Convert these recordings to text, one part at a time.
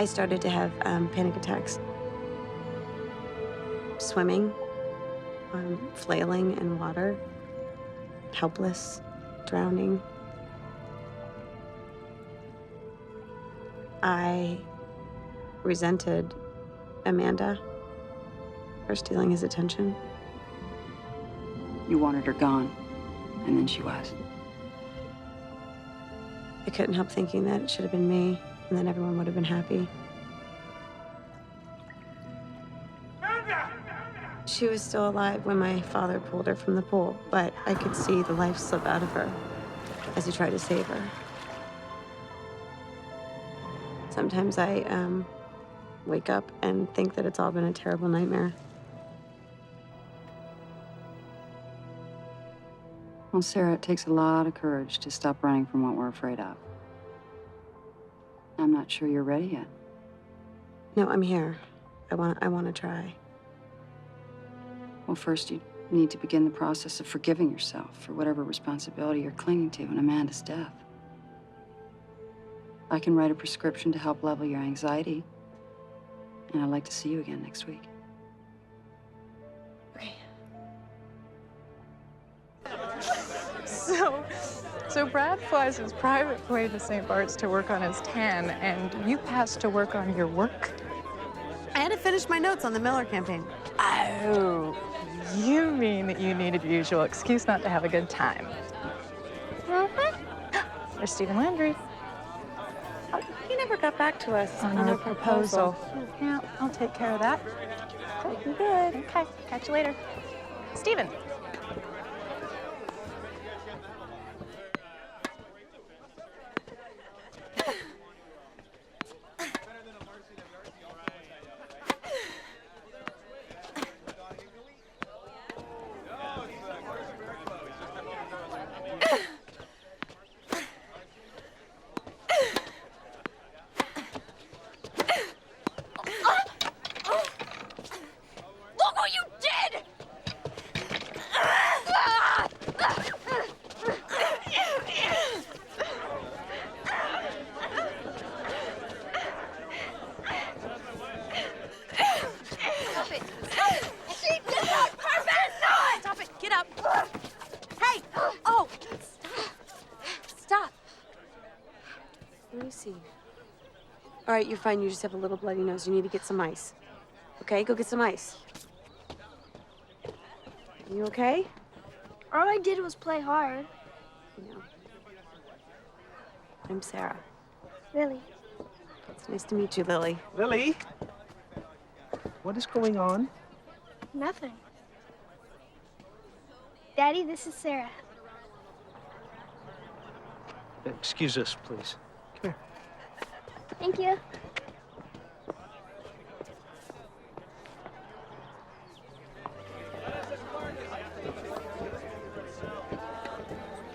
I started to have panic attacks. Swimming, flailing in water, helpless, drowning. I resented Amanda for stealing his attention. You wanted her gone, and then she was. I couldn't help thinking that it should have been me, and then everyone would have been happy. She was still alive when my father pulled her from the pool, but I could see the life slip out of her as he tried to save her. Sometimes I wake up and think that it's all been a terrible nightmare. Well, Sarah, it takes a lot of courage to stop running from what we're afraid of. I'm not sure you're ready yet. No, I'm here. I want to try. Well, first you need to begin the process of forgiving yourself for whatever responsibility you're clinging to in Amanda's death. I can write a prescription to help level your anxiety, and I'd like to see you again next week. Okay. So Brad flies his private plane to St. Bart's to work on his tan, and you passed to work on your work? I had to finish my notes on the Miller campaign. Oh, you mean that you needed your usual excuse not to have a good time? Mm-hmm. There's Stephen Landry. He never got back to us on a proposal. Yeah, I'll take care of that. Okay, good. Okay, catch you later. Stephen. All right, you're fine. You just have a little bloody nose. You need to get some ice. Okay, go get some ice. You okay? All I did was play hard. No. I'm Sarah. Lily. It's nice to meet you, Lily. Lily? What is going on? Nothing. Daddy, this is Sarah. Excuse us, please. Come here. Thank you.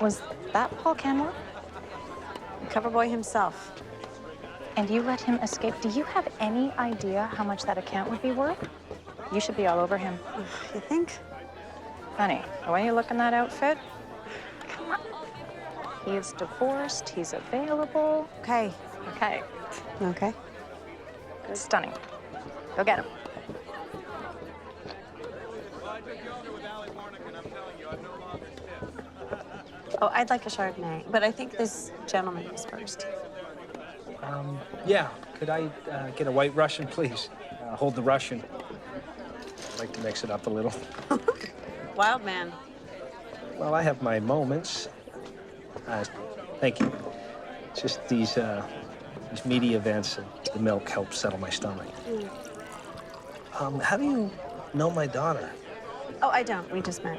Was that Paul Canmore? The cover boy himself. And you let him escape? Do you have any idea how much that account would be worth? You should be all over him. You think? Honey, the way you look in that outfit, come on. He's divorced, he's available. Okay. Okay. Okay. Stunning. Go get him. Oh, I'd like a Chardonnay, but I think this gentleman is first. Yeah. Could I get a white Russian, please? Hold the Russian. I'd like to mix it up a little. Wild man. Well, I have my moments. Thank you. Just these media events and the milk helps settle my stomach. How do you know my daughter? Oh, I don't. We just met.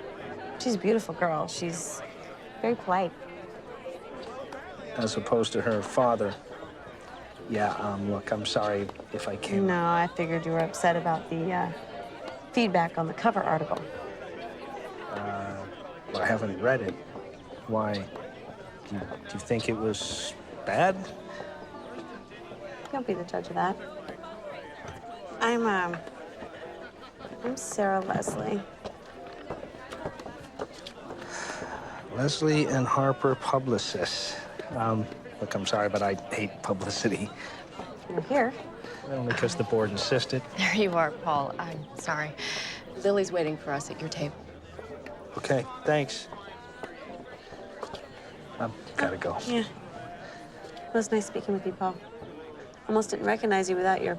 She's a beautiful girl. She's very polite. As opposed to her father. Yeah, look, I'm sorry if I came... No, I figured you were upset about the feedback on the cover article. Well, I haven't read it. Why? Do you think it was bad? Don't be the judge of that. I'm Sarah Leslie. Leslie and Harper publicists. Look, I'm sorry, but I hate publicity. You're here. Only because the board insisted. There you are, Paul. I'm sorry. Lily's waiting for us at your table. Okay, thanks. I've gotta go. Yeah. It was nice speaking with you, Paul. Almost didn't recognize you without your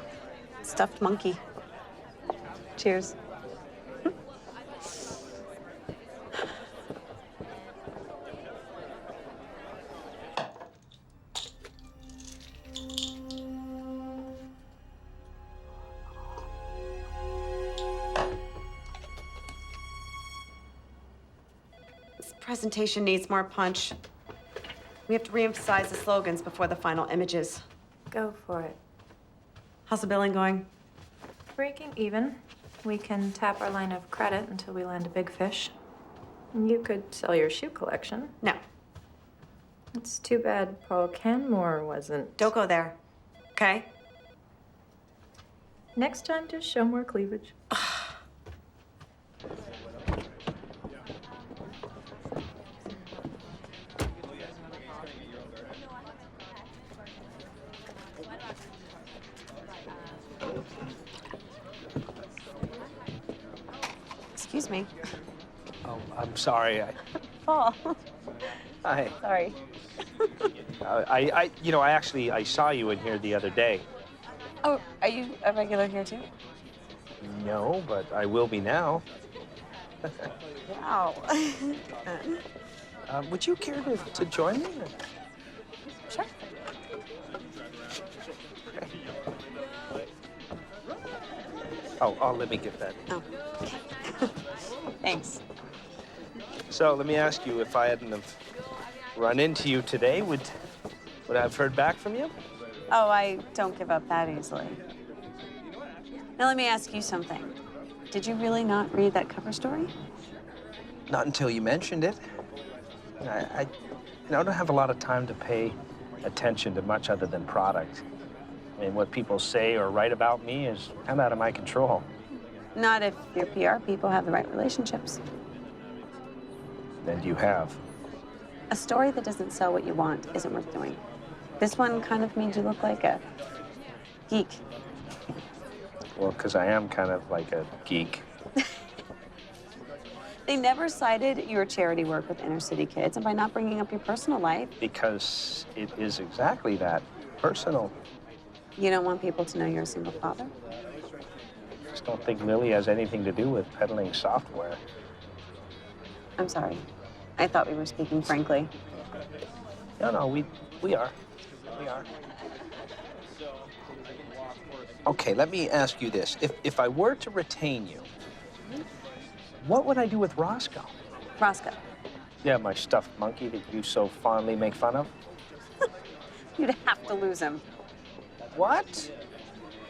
stuffed monkey. Cheers. This presentation needs more punch. We have to reemphasize the slogans before the final images. Go for it. How's the billing going? Breaking even. We can tap our line of credit until we land a big fish. You could sell your shoe collection. No, It's too bad Paul Canmore wasn't. don't go there, okay? Next time, just show more cleavage. Excuse me. Oh, I'm sorry. Paul. Hi. Sorry. I saw you in here the other day. Oh, are you a regular here too? No, but I will be now. Wow. Would you care to join me? Sure. Oh, let me get that. Oh. Thanks. So let me ask you, if I hadn't have run into you today, would I have heard back from you? Oh, I don't give up that easily. Now let me ask you something. Did you really not read that cover story? Not until you mentioned it. I don't have a lot of time to pay attention to much other than product. I mean, what people say or write about me is kind of out of my control. Not if your PR people have the right relationships. And you have. A story that doesn't sell what you want isn't worth doing. This one kind of made you look like a geek. Well, because I am kind of like a geek. They never cited your charity work with inner city kids, and by not bringing up your personal life. Because it is exactly that, personal. You don't want people to know you're a single father? I just don't think Lily has anything to do with peddling software. I'm sorry. I thought we were speaking frankly. No, we are. We are. Okay, let me ask you this. If I were to retain you, what would I do with Roscoe? Roscoe, Yeah, my stuffed monkey that you so fondly make fun of. you'd have to lose him. What?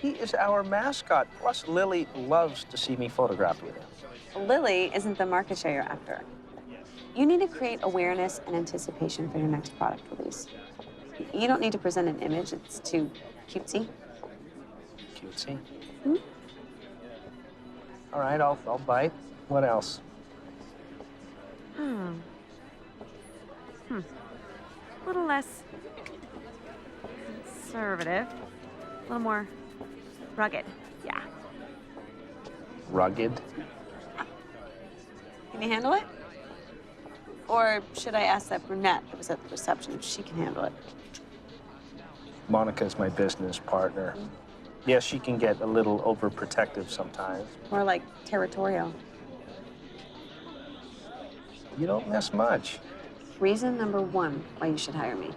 He is our mascot. Plus, Lily loves to see me photographed with him. Lily isn't the market share you're after. You need to create awareness and anticipation for your next product release. You don't need to present an image that's too cutesy. Cutesy. All right, I'll bite. What else? A little less conservative, a little more rugged. Yeah. Rugged? Can you handle it? Or should I ask that brunette that was at the reception if she can handle it? Monica's my business partner. Yes, she can get a little overprotective sometimes. More like territorial. You don't miss much. Reason number one why you should hire me.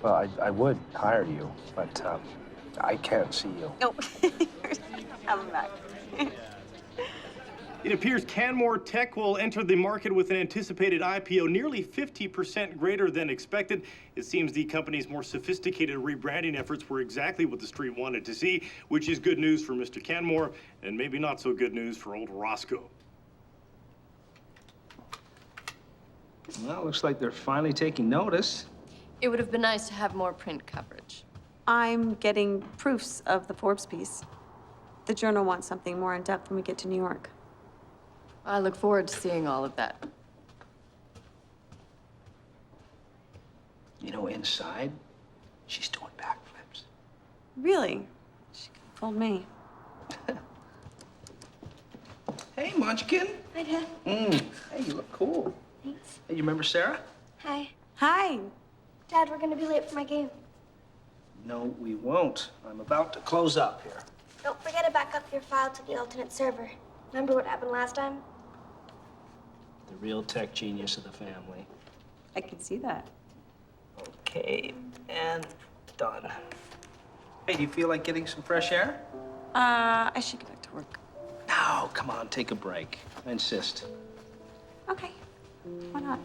Well, I would hire you, but I can't see you. Oh, I'm back. It appears Canmore Tech will enter the market with an anticipated IPO nearly 50% greater than expected. It seems the company's more sophisticated rebranding efforts were exactly what the street wanted to see, which is good news for Mr. Canmore and maybe not so good news for old Roscoe. Well, looks like they're finally taking notice. It would have been nice to have more print coverage. I'm getting proofs of the Forbes piece. The Journal wants something more in depth when we get to New York. I look forward to seeing all of that. You know, inside, she's doing backflips. Really? She could have fooled me. Hey, Munchkin. Hi, Dad. Hey, you look cool. Thanks. Hey, you remember Sarah? Hi. Hi. Dad, we're gonna be late for my game. No, we won't. I'm about to close up here. Don't forget to back up your file to the alternate server. Remember what happened last time? The real tech genius of the family. I can see that. Okay, and done. Hey, do you feel like getting some fresh air? I should get back to work. No, come on, take a break. I insist. Okay. Why not?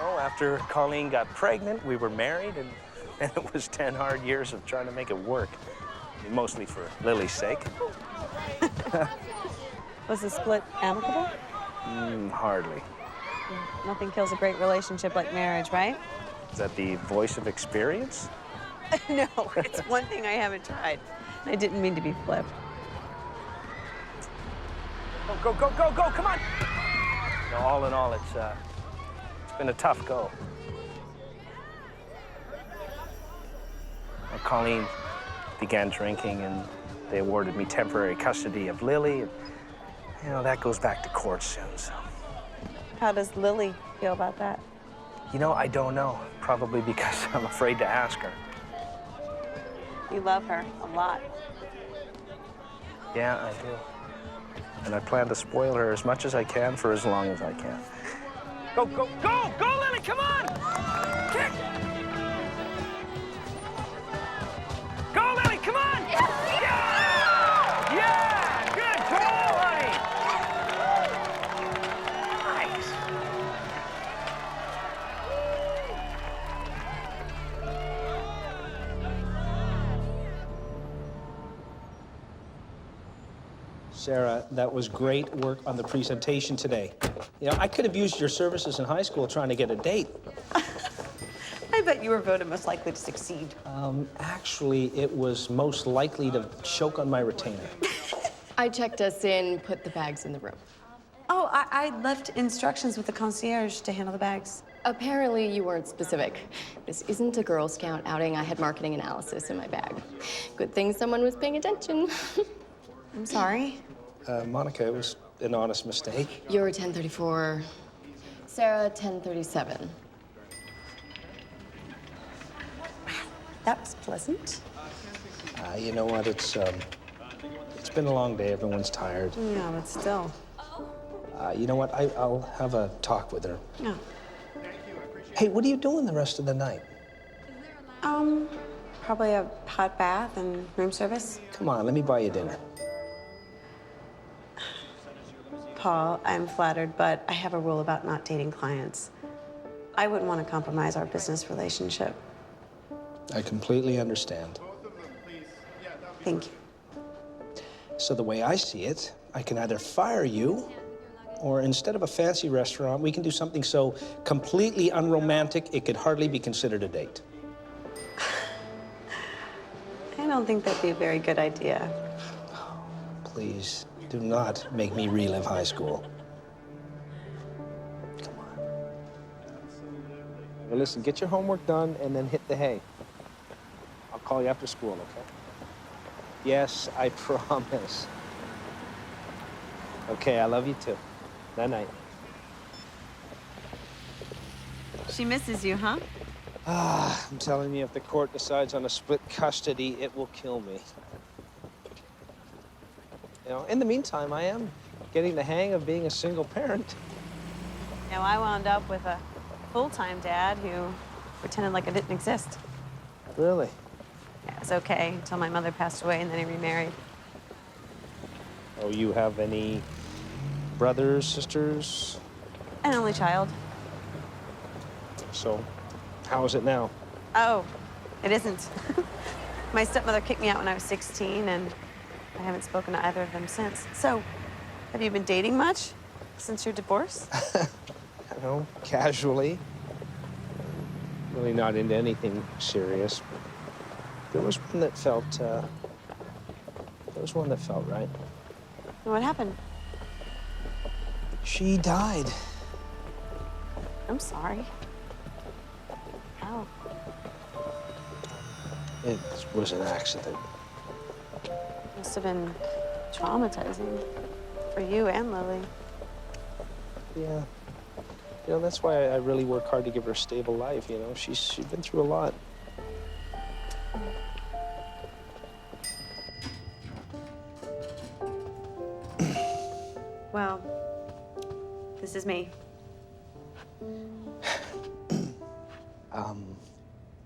Oh, after Colleen got pregnant, we were married, and it was 10 hard years of trying to make it work. Mostly for Lily's sake. Was the split amicable? Hardly. Nothing kills a great relationship like marriage, right? Is that the voice of experience? No, it's one thing I haven't tried. I didn't mean to be flip. Go, go, go, go, go, come on! No, all in all, it's been a tough go. Well, Colleen began drinking, and they awarded me temporary custody of Lily. And, you know, that goes back to court soon, so. How does Lily feel about that? You know, I don't know. Probably because I'm afraid to ask her. You love her a lot. Yeah, I do. And I plan to spoil her as much as I can for as long as I can. Go, go, go! Go, Lily, come on! Kick! Go, Lily, come on! Yeah! Yeah! Good goal, honey! Nice. Sarah, that was great work on the presentation today. You know, I could have used your services in high school trying to get a date. I bet you were voted most likely to succeed. Actually, it was most likely to choke on my retainer. I checked us in, put the bags in the room. Oh, I left instructions with the concierge to handle the bags. Apparently, you weren't specific. This isn't a Girl Scout outing. I had marketing analysis in my bag. Good thing someone was paying attention. I'm sorry. Monica, it was an honest mistake. You're 1034. Sarah, 1037. That was pleasant. You know what? It's been a long day. Everyone's tired. Yeah, but still. You know what? I'll have a talk with her. No. Hey, what are you doing the rest of the night? Probably a hot bath and room service. Come on, let me buy you dinner. Paul, I'm flattered, but I have a rule about not dating clients. I wouldn't want to compromise our business relationship. I completely understand. Thank you. So the way I see it, I can either fire you, or instead of a fancy restaurant, we can do something so completely unromantic it could hardly be considered a date. I don't think that'd be a very good idea. Please, do not make me relive high school. Come on. Well, listen, get your homework done and then hit the hay. I'll call you after school, okay? Yes, I promise. Okay, I love you too. Night-night. She misses you, huh? I'm telling you, if the court decides on a split custody, it will kill me. You know, in the meantime, I am getting the hang of being a single parent. Now, I wound up with a full-time dad who pretended like I didn't exist. Really? Yeah, it was okay until my mother passed away and then he remarried. Oh, you have any brothers, sisters? An only child. So, how is it now? Oh, it isn't. My stepmother kicked me out when I was 16, and I haven't spoken to either of them since. So, have you been dating much since your divorce? I know, casually. Really not into anything serious. There was one that felt, right. What happened? She died. I'm sorry. Oh. It was an accident. Must have been traumatizing for you and Lily. Yeah. You know, that's why I really work hard to give her a stable life, you know. She's been through a lot. Well, this is me.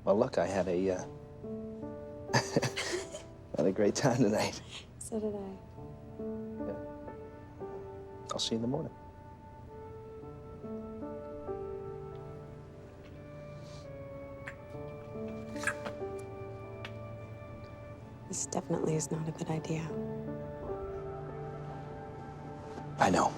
Well, look, I had a, had a great time tonight. So did I. Yeah. I'll see you in the morning. This definitely is not a good idea. I know.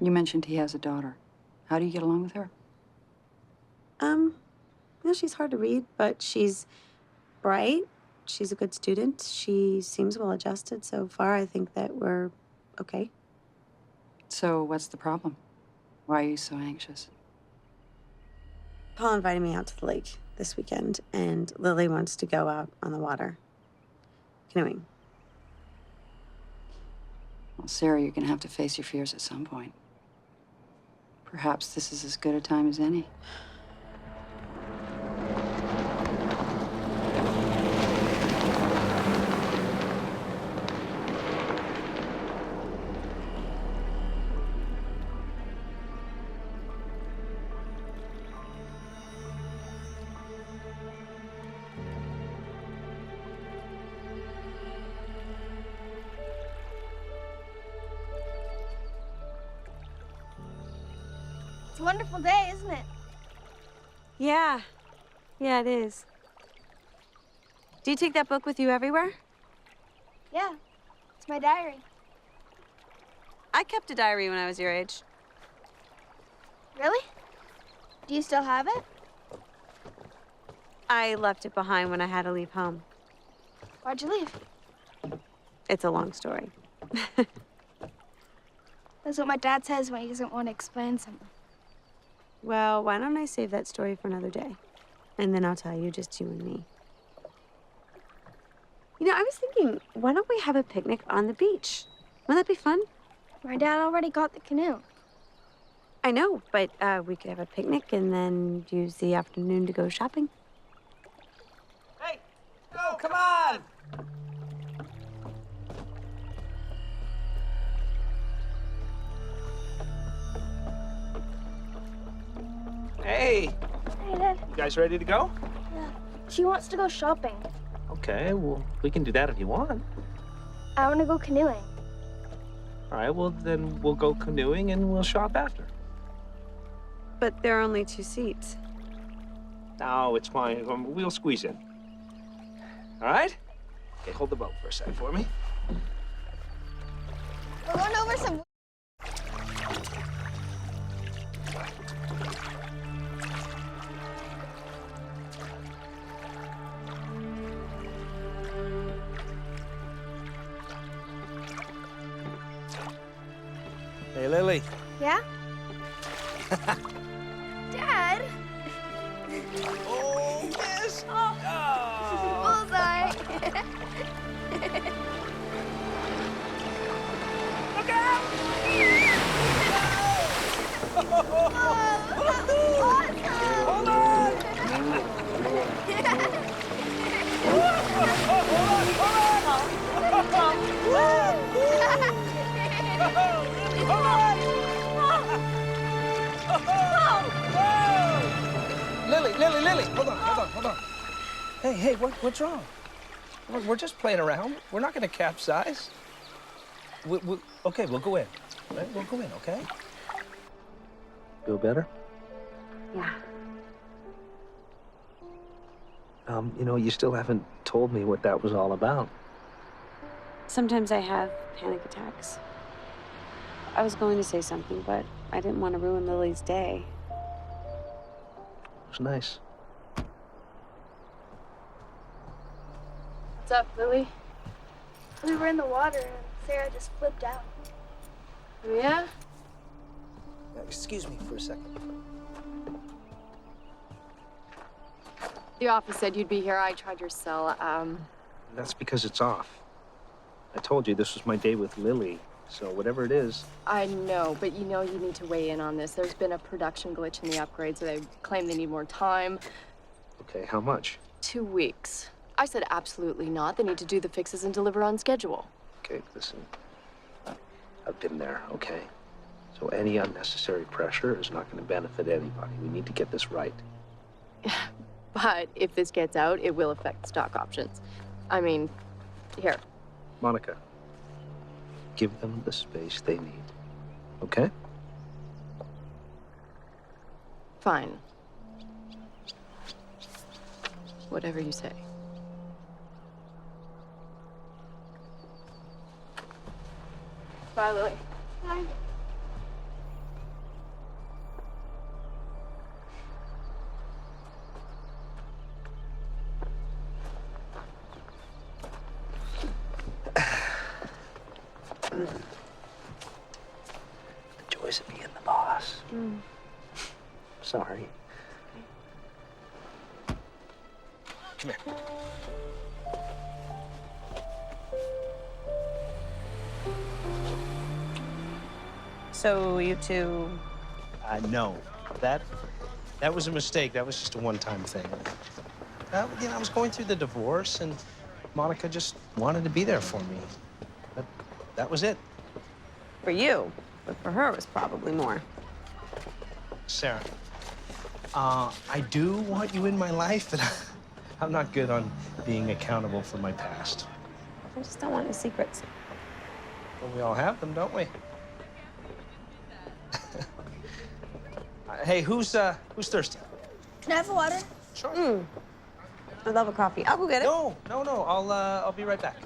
You mentioned he has a daughter. How do you get along with her? Well, she's hard to read, but she's bright. She's a good student. She seems well adjusted so far. I think that we're okay. So what's the problem? Why are you so anxious? Paul invited me out to the lake this weekend, and Lily wants to go out on the water. Canoeing. Well, Sarah, you're gonna have to face your fears at some point. Perhaps this is as good a time as any. It's a wonderful day, isn't it? Yeah. Yeah, it is. Do you take that book with you everywhere? Yeah. It's my diary. I kept a diary when I was your age. Really? Do you still have it? I left it behind when I had to leave home. Why'd you leave? It's a long story. That's what my dad says when he doesn't want to explain something. Well, why don't I save that story for another day? And then I'll tell you, just you and me. You know, I was thinking, why don't we have a picnic on the beach? Wouldn't that be fun? My dad already got the canoe. I know, but we could have a picnic and then use the afternoon to go shopping. Hey, go, come on! Hey, Hey, Dad. you guys ready to go? Yeah. She wants to go shopping. Okay, well, we can do that if you want. I want to go canoeing. All right, well, then we'll go canoeing and we'll shop after. But there are only 2 seats. No, it's fine. We'll squeeze in. All right? Okay, hold the boat for a sec for me. We're going over some... Hey, Lily. Yeah? Dad? Oh, yes. Bullseye. Look out! Hold on! Lily, hold on. Hey, what's wrong? We're just playing around. We're not gonna capsize. Okay, we'll go in. Right? We'll go in, okay? Feel better? Yeah. You still haven't told me what that was all about. Sometimes I have panic attacks. I was going to say something, but I didn't want to ruin Lily's day. It was nice. What's up, Lily? We were in the water and Sarah just flipped out. Oh, yeah? Excuse me for a second. The office said you'd be here. I tried your cell. That's because it's off. I told you this was my day with Lily, so whatever it is. I know, but you need to weigh in on this. There's been a production glitch in the upgrade, so they claim they need more time. Okay, how much? 2 weeks. I said absolutely not. They need to do the fixes and deliver on schedule. Okay, listen. I've been there, okay? So any unnecessary pressure is not going to benefit anybody. We need to get this right. But if this gets out, it will affect stock options. I mean, here. Monica, give them the space they need, okay? Fine. Whatever you say. Bye, Lily. Bye. The joys of being the boss. Sorry. Come here. So you two... No. That was a mistake. That was just a one-time thing. I was going through the divorce, and Monica just wanted to be there for me. But that was it. For you, but for her it was probably more. Sarah, I do want you in my life, but I'm not good on being accountable for my past. I just don't want any secrets. Well, we all have them, don't we? Hey, who's thirsty? Can I have a water? Sure. I love a coffee. I'll go get it. No. I'll be right back.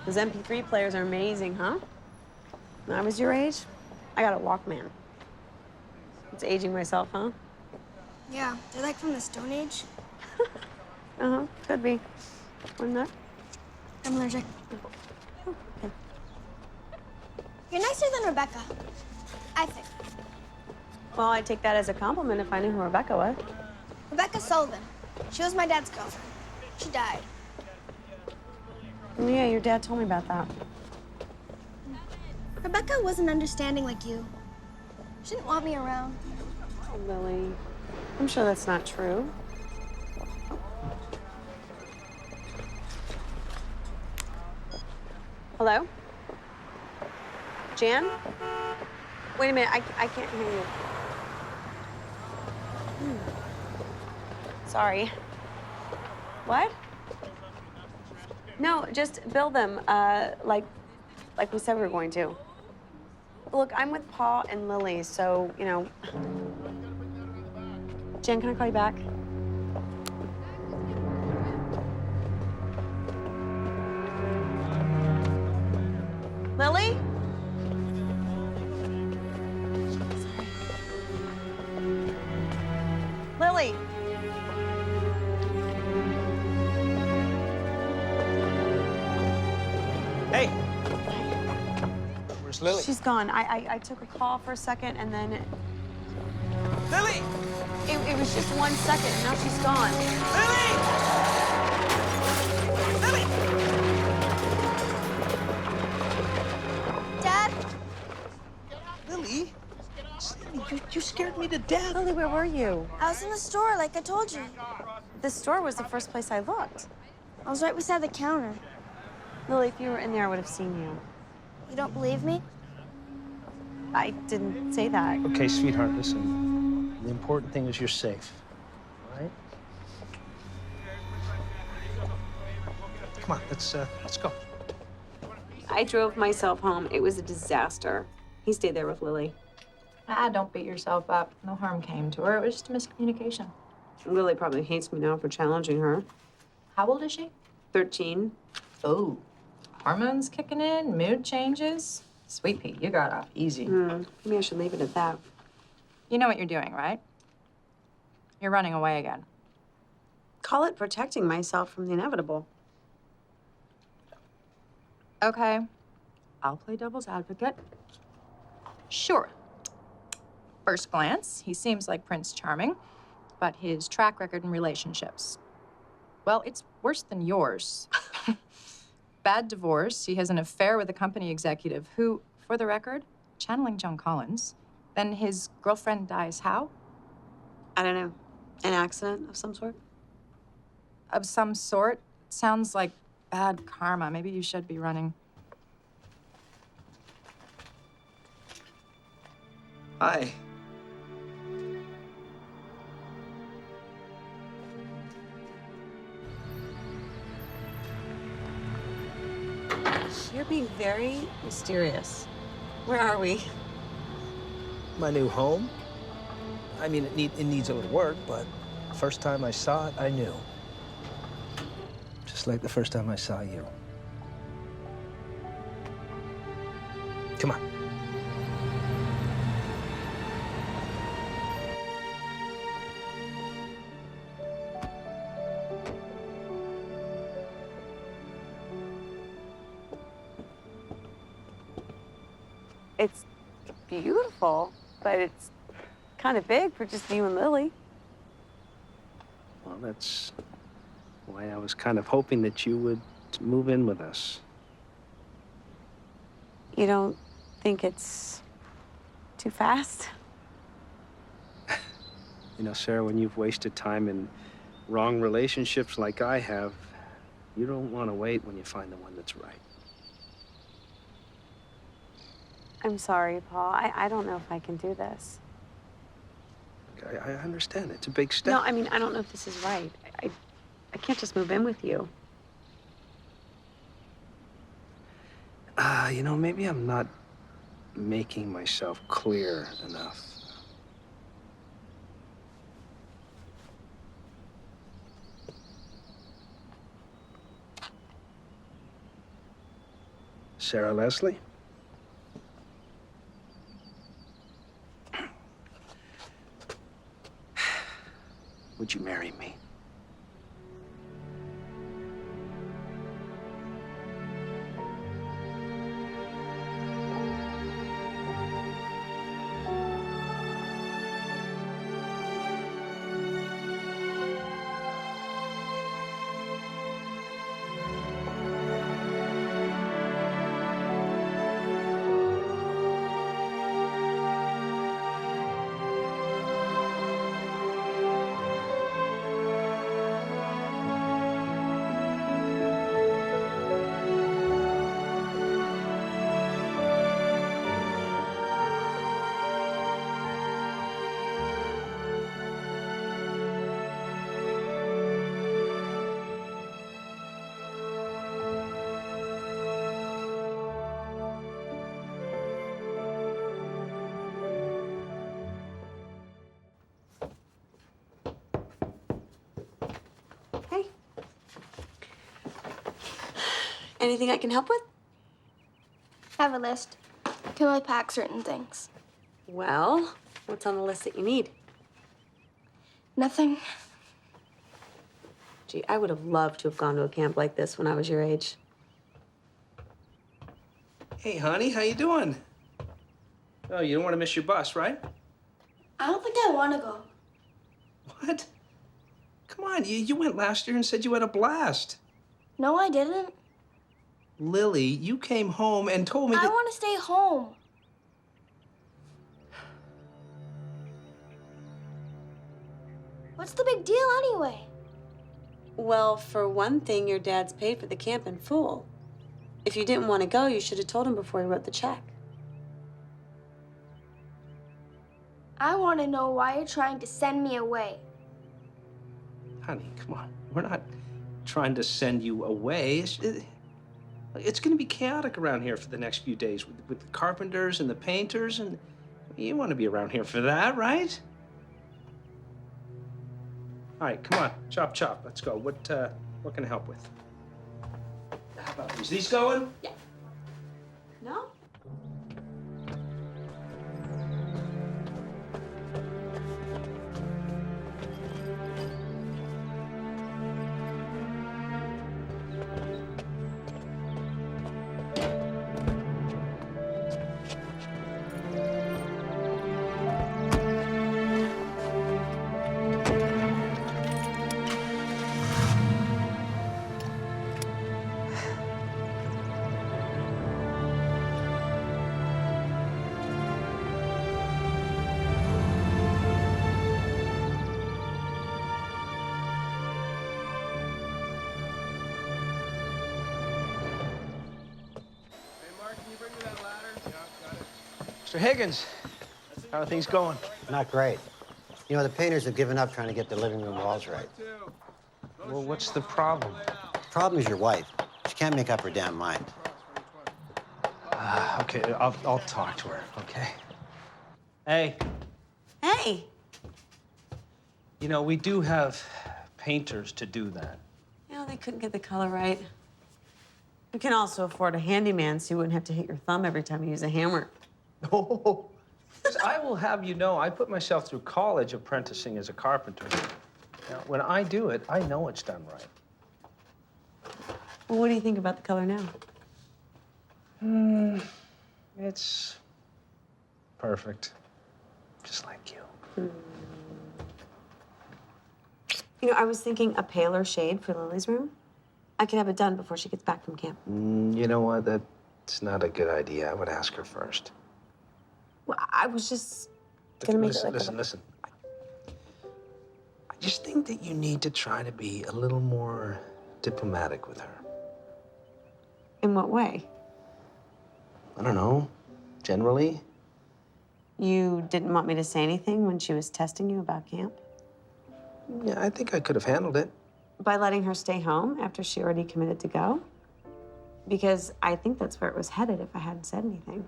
Those MP3 players are amazing, huh? When I was your age, I got a Walkman. It's aging myself, huh? Yeah, they're like from the Stone Age. Uh-huh, could be. Wouldn't that? I'm allergic. Oh, okay. You're nicer than Rebecca, I think. Well, I'd take that as a compliment if I knew who Rebecca was. Rebecca Sullivan. She was my dad's girlfriend. She died. Oh, yeah, your dad told me about that. Rebecca wasn't understanding like you. She didn't want me around. Oh, Lily, I'm sure that's not true. Hello? Jan? Wait a minute, I can't hear you. Sorry. What? No, just bill them, like we said we were going to. Look, I'm with Paul and Lily, so, Jen, can I call you back? Lily? Lily! Hey! Where's Lily? She's gone. I took a call for a second, and then Lily! it was just 1 second, and now she's gone. Lily! Lily! Dad? Lily? You scared me to death. Lily, where were you? I was in the store, like I told you. The store was the first place I looked. I was right beside the counter. Lily, if you were in there, I would have seen you. You don't believe me? I didn't say that. Okay, sweetheart, listen. The important thing is you're safe, all right? Come on, let's go. I drove myself home. It was a disaster. He stayed there with Lily. Ah, don't beat yourself up. No harm came to her. It was just a miscommunication. Lily probably hates me now for challenging her. How old is she? 13. Oh, hormones kicking in, mood changes. Sweet pea, you got off easy. Maybe I should leave it at that. You know what you're doing, right? You're running away again. Call it protecting myself from the inevitable. Okay, I'll play devil's advocate. Sure. First glance, he seems like Prince Charming, but his track record in relationships, well, it's worse than yours. Bad divorce, he has an affair with a company executive who, for the record, channeling Joan Collins, then his girlfriend dies how? I don't know. An accident of some sort? Of some sort. Sounds like bad karma. Maybe you should be running. Hi. You're being very mysterious. Where are we? My new home? I mean, it needs a little work, but first time I saw it, I knew. Just like the first time I saw you. Come on. It's beautiful, but it's kind of big for just you and Lily. Well, that's why I was kind of hoping that you would move in with us. You don't think it's too fast? You know, Sarah, when you've wasted time in wrong relationships like I have, you don't want to wait when you find the one that's right. I'm sorry, Paul. I don't know if I can do this. I understand. It's a big step. No, I mean, I don't know if this is right. I can't just move in with you. You know, maybe I'm not making myself clear enough. Sarah Leslie? Would you marry me? Hey. Anything I can help with? I have a list. Can I pack certain things? Well, what's on the list that you need? Nothing. Gee, I would have loved to have gone to a camp like this when I was your age. Hey, honey, how you doing? Oh, you don't want to miss your bus, right? I don't think I want to go. What? Come on, you went last year and said you had a blast. No, I didn't. Lily, you came home and told me I that... want to stay home. What's the big deal anyway? Well, for one thing, your dad's paid for the camp in full. If you didn't want to go, you should have told him before he wrote the check. I want to know why you're trying to send me away. Honey, come on. We're not trying to send you away. It's going to be chaotic around here for the next few days with the carpenters and the painters, and you want to be around here for that, right? All right, come on. Chop, chop. Let's go. What can I help with? How about these? These going? Yeah. No? Mr. Higgins, how are things going? Not great. You know, the painters have given up trying to get the living room walls right. Well, what's the problem? Problem is your wife. She can't make up her damn mind. Okay, I'll talk to her, okay? Hey, Hey! you know, we do have painters to do that. You know, they couldn't get the color right. We can also afford a handyman so you wouldn't have to hit your thumb every time you use a hammer. Oh, I will have you know, I put myself through college apprenticing as a carpenter. Now, when I do it, I know it's done right. Well, what do you think about the color now? It's perfect, just like you. You know, I was thinking a paler shade for Lily's room. I could have it done before she gets back from camp. You know what? That's not a good idea. I would ask her first. Well, I was just gonna make it like Listen. I just think that you need to try to be a little more diplomatic with her. In what way? I don't know. Generally. You didn't want me to say anything when she was testing you about camp? Yeah, I think I could have handled it. By letting her stay home after she already committed to go? Because I think that's where it was headed if I hadn't said anything.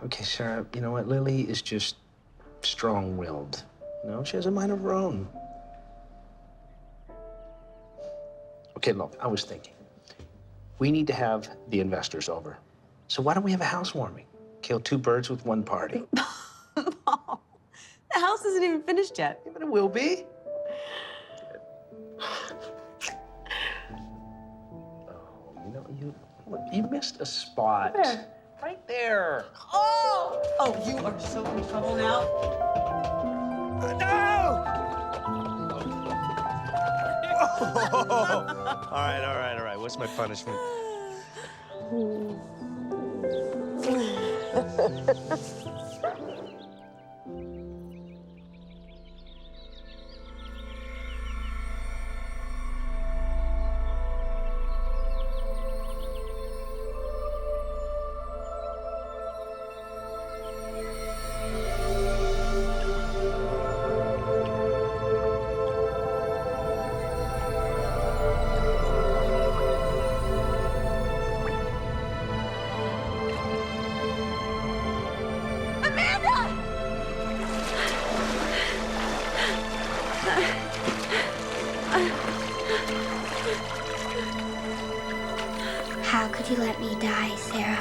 Okay, Sarah, you know what? Lily is just strong-willed. You know, she has a mind of her own. Okay, look, I was thinking. We need to have the investors over. So why don't we have a housewarming? Kill two birds with one party. Paul, the house isn't even finished yet. Yeah, but it will be. You missed a spot. Where? Right there. Oh, you are so in trouble now. No! All right. What's my punishment? How could you let me die, Sarah?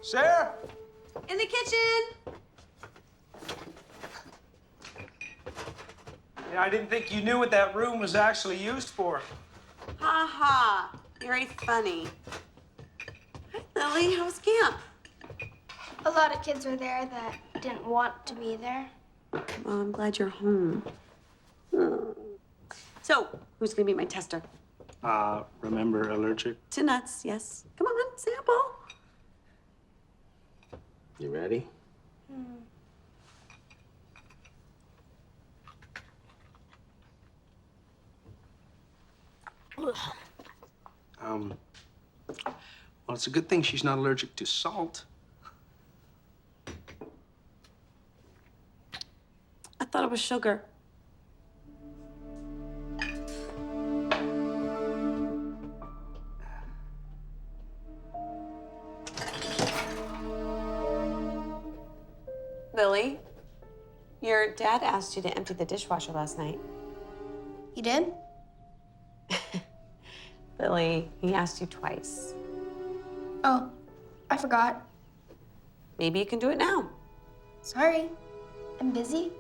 Sarah? In the kitchen! Yeah, I didn't think you knew what that room was actually used for. Ha ha. You're very funny. Hi, Lily. How was camp? A lot of kids were there that didn't want to be there. Well, I'm glad you're home. So, who's gonna be my tester? Remember allergic? To nuts, yes. Come on, sample. You ready? Well, it's a good thing she's not allergic to salt. I thought it was sugar. Lily, your dad asked you to empty the dishwasher last night. You did? Lily, he asked you twice. Oh, I forgot. Maybe you can do it now. Sorry. I'm busy.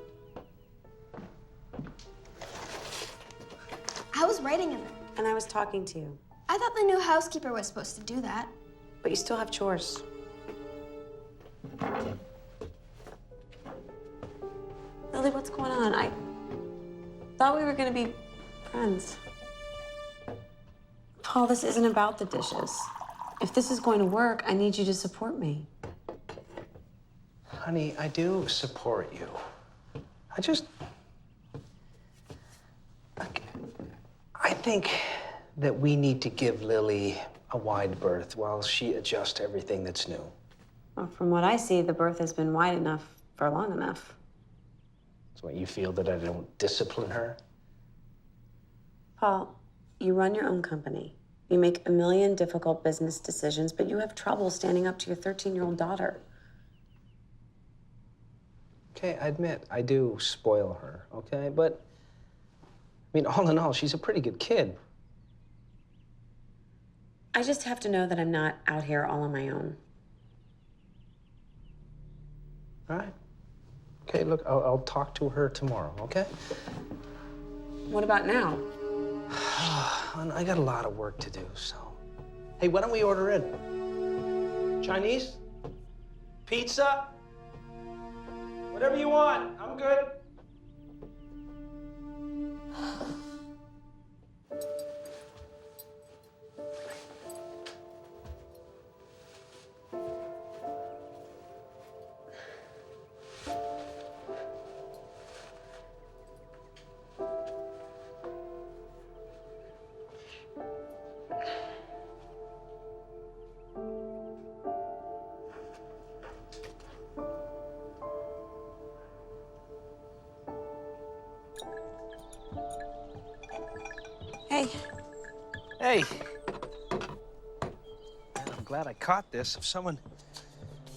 I was writing in there. And I was talking to you. I thought the new housekeeper was supposed to do that. But you still have chores. Lily, what's going on? I thought we were gonna be friends. Paul, this isn't about the dishes. If this is going to work, I need you to support me. Honey, I do support you. I think that we need to give Lily a wide berth while she adjusts everything that's new. Well, from what I see, the berth has been wide enough for long enough. So what, you feel that I don't discipline her? Paul, you run your own company. You make a million difficult business decisions, but you have trouble standing up to your 13-year-old daughter. Okay, I admit, I do spoil her, okay? But, I mean, all in all, she's a pretty good kid. I just have to know that I'm not out here all on my own. All right. Okay, look, I'll talk to her tomorrow, okay? What about now? I got a lot of work to do, so. Hey, why don't we order in? Chinese? Pizza? Whatever you want, I'm good. Hey. Hey. Man, I'm glad I caught this. If someone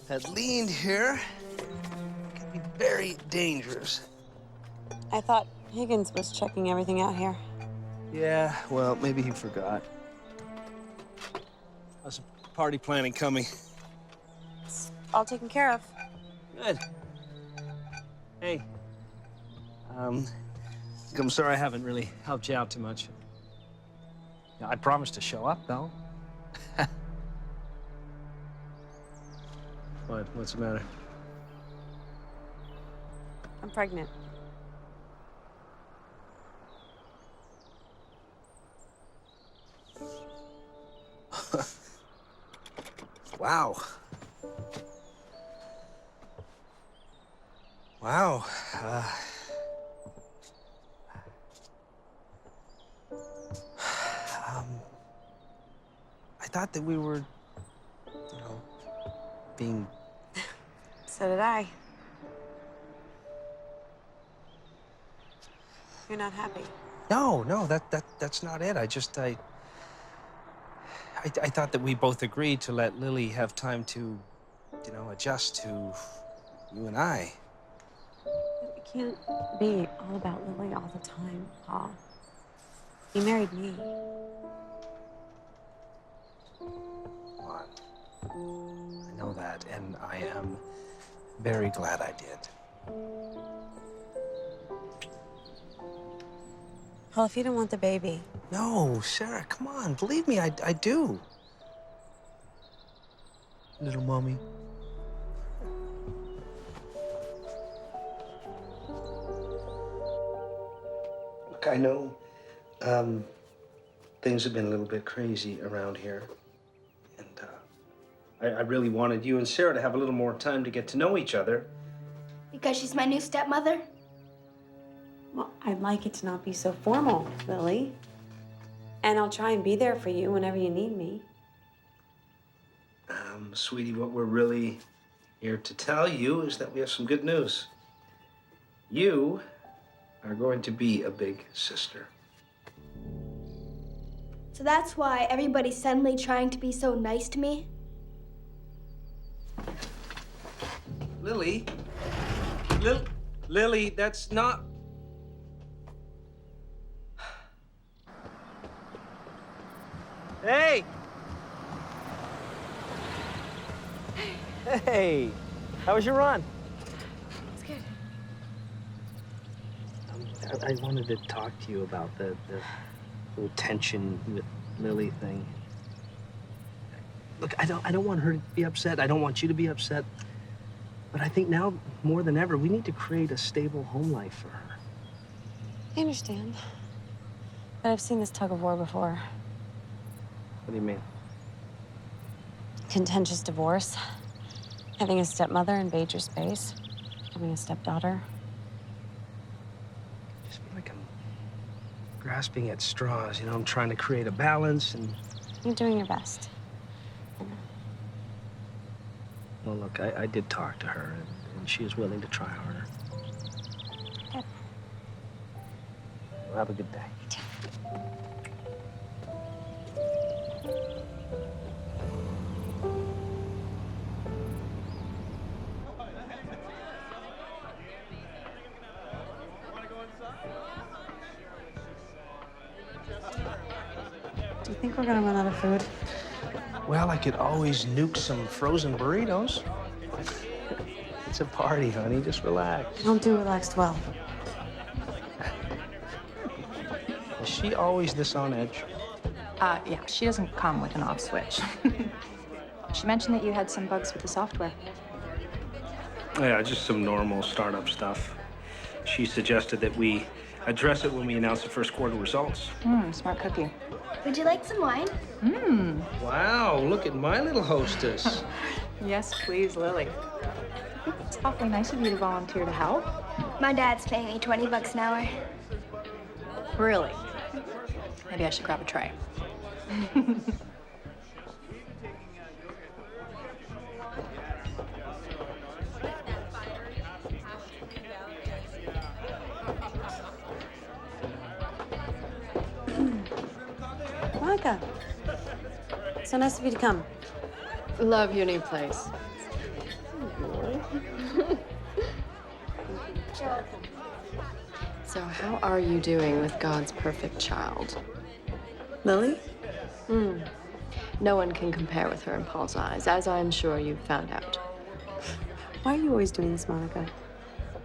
had leaned here, it could be very dangerous. I thought Higgins was checking everything out here. Yeah, well, maybe he forgot. How's the party planning coming? It's all taken care of. Good. Hey. I'm sorry I haven't really helped you out too much. Yeah, I promised to show up, though. What? What's the matter? I'm pregnant. Wow. Wow. I thought that we were, being... So did I. You're not happy. No, that's not it. I thought that we both agreed to let Lily have time to, adjust to you and I. It can't be all about Lily all the time, Paul. You married me. Come on. I know that, and I am very glad I did. Paul, if you don't want the baby. No, Sarah, come on. Believe me, I do. Little mommy. Look, I know things have been a little bit crazy around here. And I really wanted you and Sarah to have a little more time to get to know each other. Because she's my new stepmother? Well, I'd like it to not be so formal, Lily. And I'll try and be there for you whenever you need me. Sweetie, what we're really here to tell you is that we have some good news. You are going to be a big sister. So that's why everybody's suddenly trying to be so nice to me? Lily? Lily, that's not... Hey! Hey! How was your run? It's good. I wanted to talk to you about the little tension with Lily thing. Look, I don't want her to be upset. I don't want you to be upset. But I think now, more than ever, we need to create a stable home life for her. I understand. But I've seen this tug of war before. What do you mean? Contentious divorce. Having a stepmother invade your space. Having a stepdaughter. I just feel like I'm grasping at straws. You know, I'm trying to create a balance and... You're doing your best. Well, look, I did talk to her, and she is willing to try harder. Good. Well, have a good day. Do you think we're gonna run out of food? Well, I could always nuke some frozen burritos. It's a party, honey. Just relax. I don't do relaxed well. Is she always this on edge? Yeah, she doesn't come with an off switch. She mentioned that you had some bugs with the software. Yeah, just some normal startup stuff. She suggested that we address it when we announce the first quarter results. Smart cookie. Would you like some wine? Wow, look at my little hostess. Yes, please, Lily. It's awfully nice of you to volunteer to help. My dad's paying me $20 an hour. Really? Maybe I should grab a tray. Monica. So nice of you to come. Love your new place. So how are you doing with God's perfect child? Lily? No one can compare with her in Paul's eyes, as I'm sure you've found out. Why are you always doing this, Monica?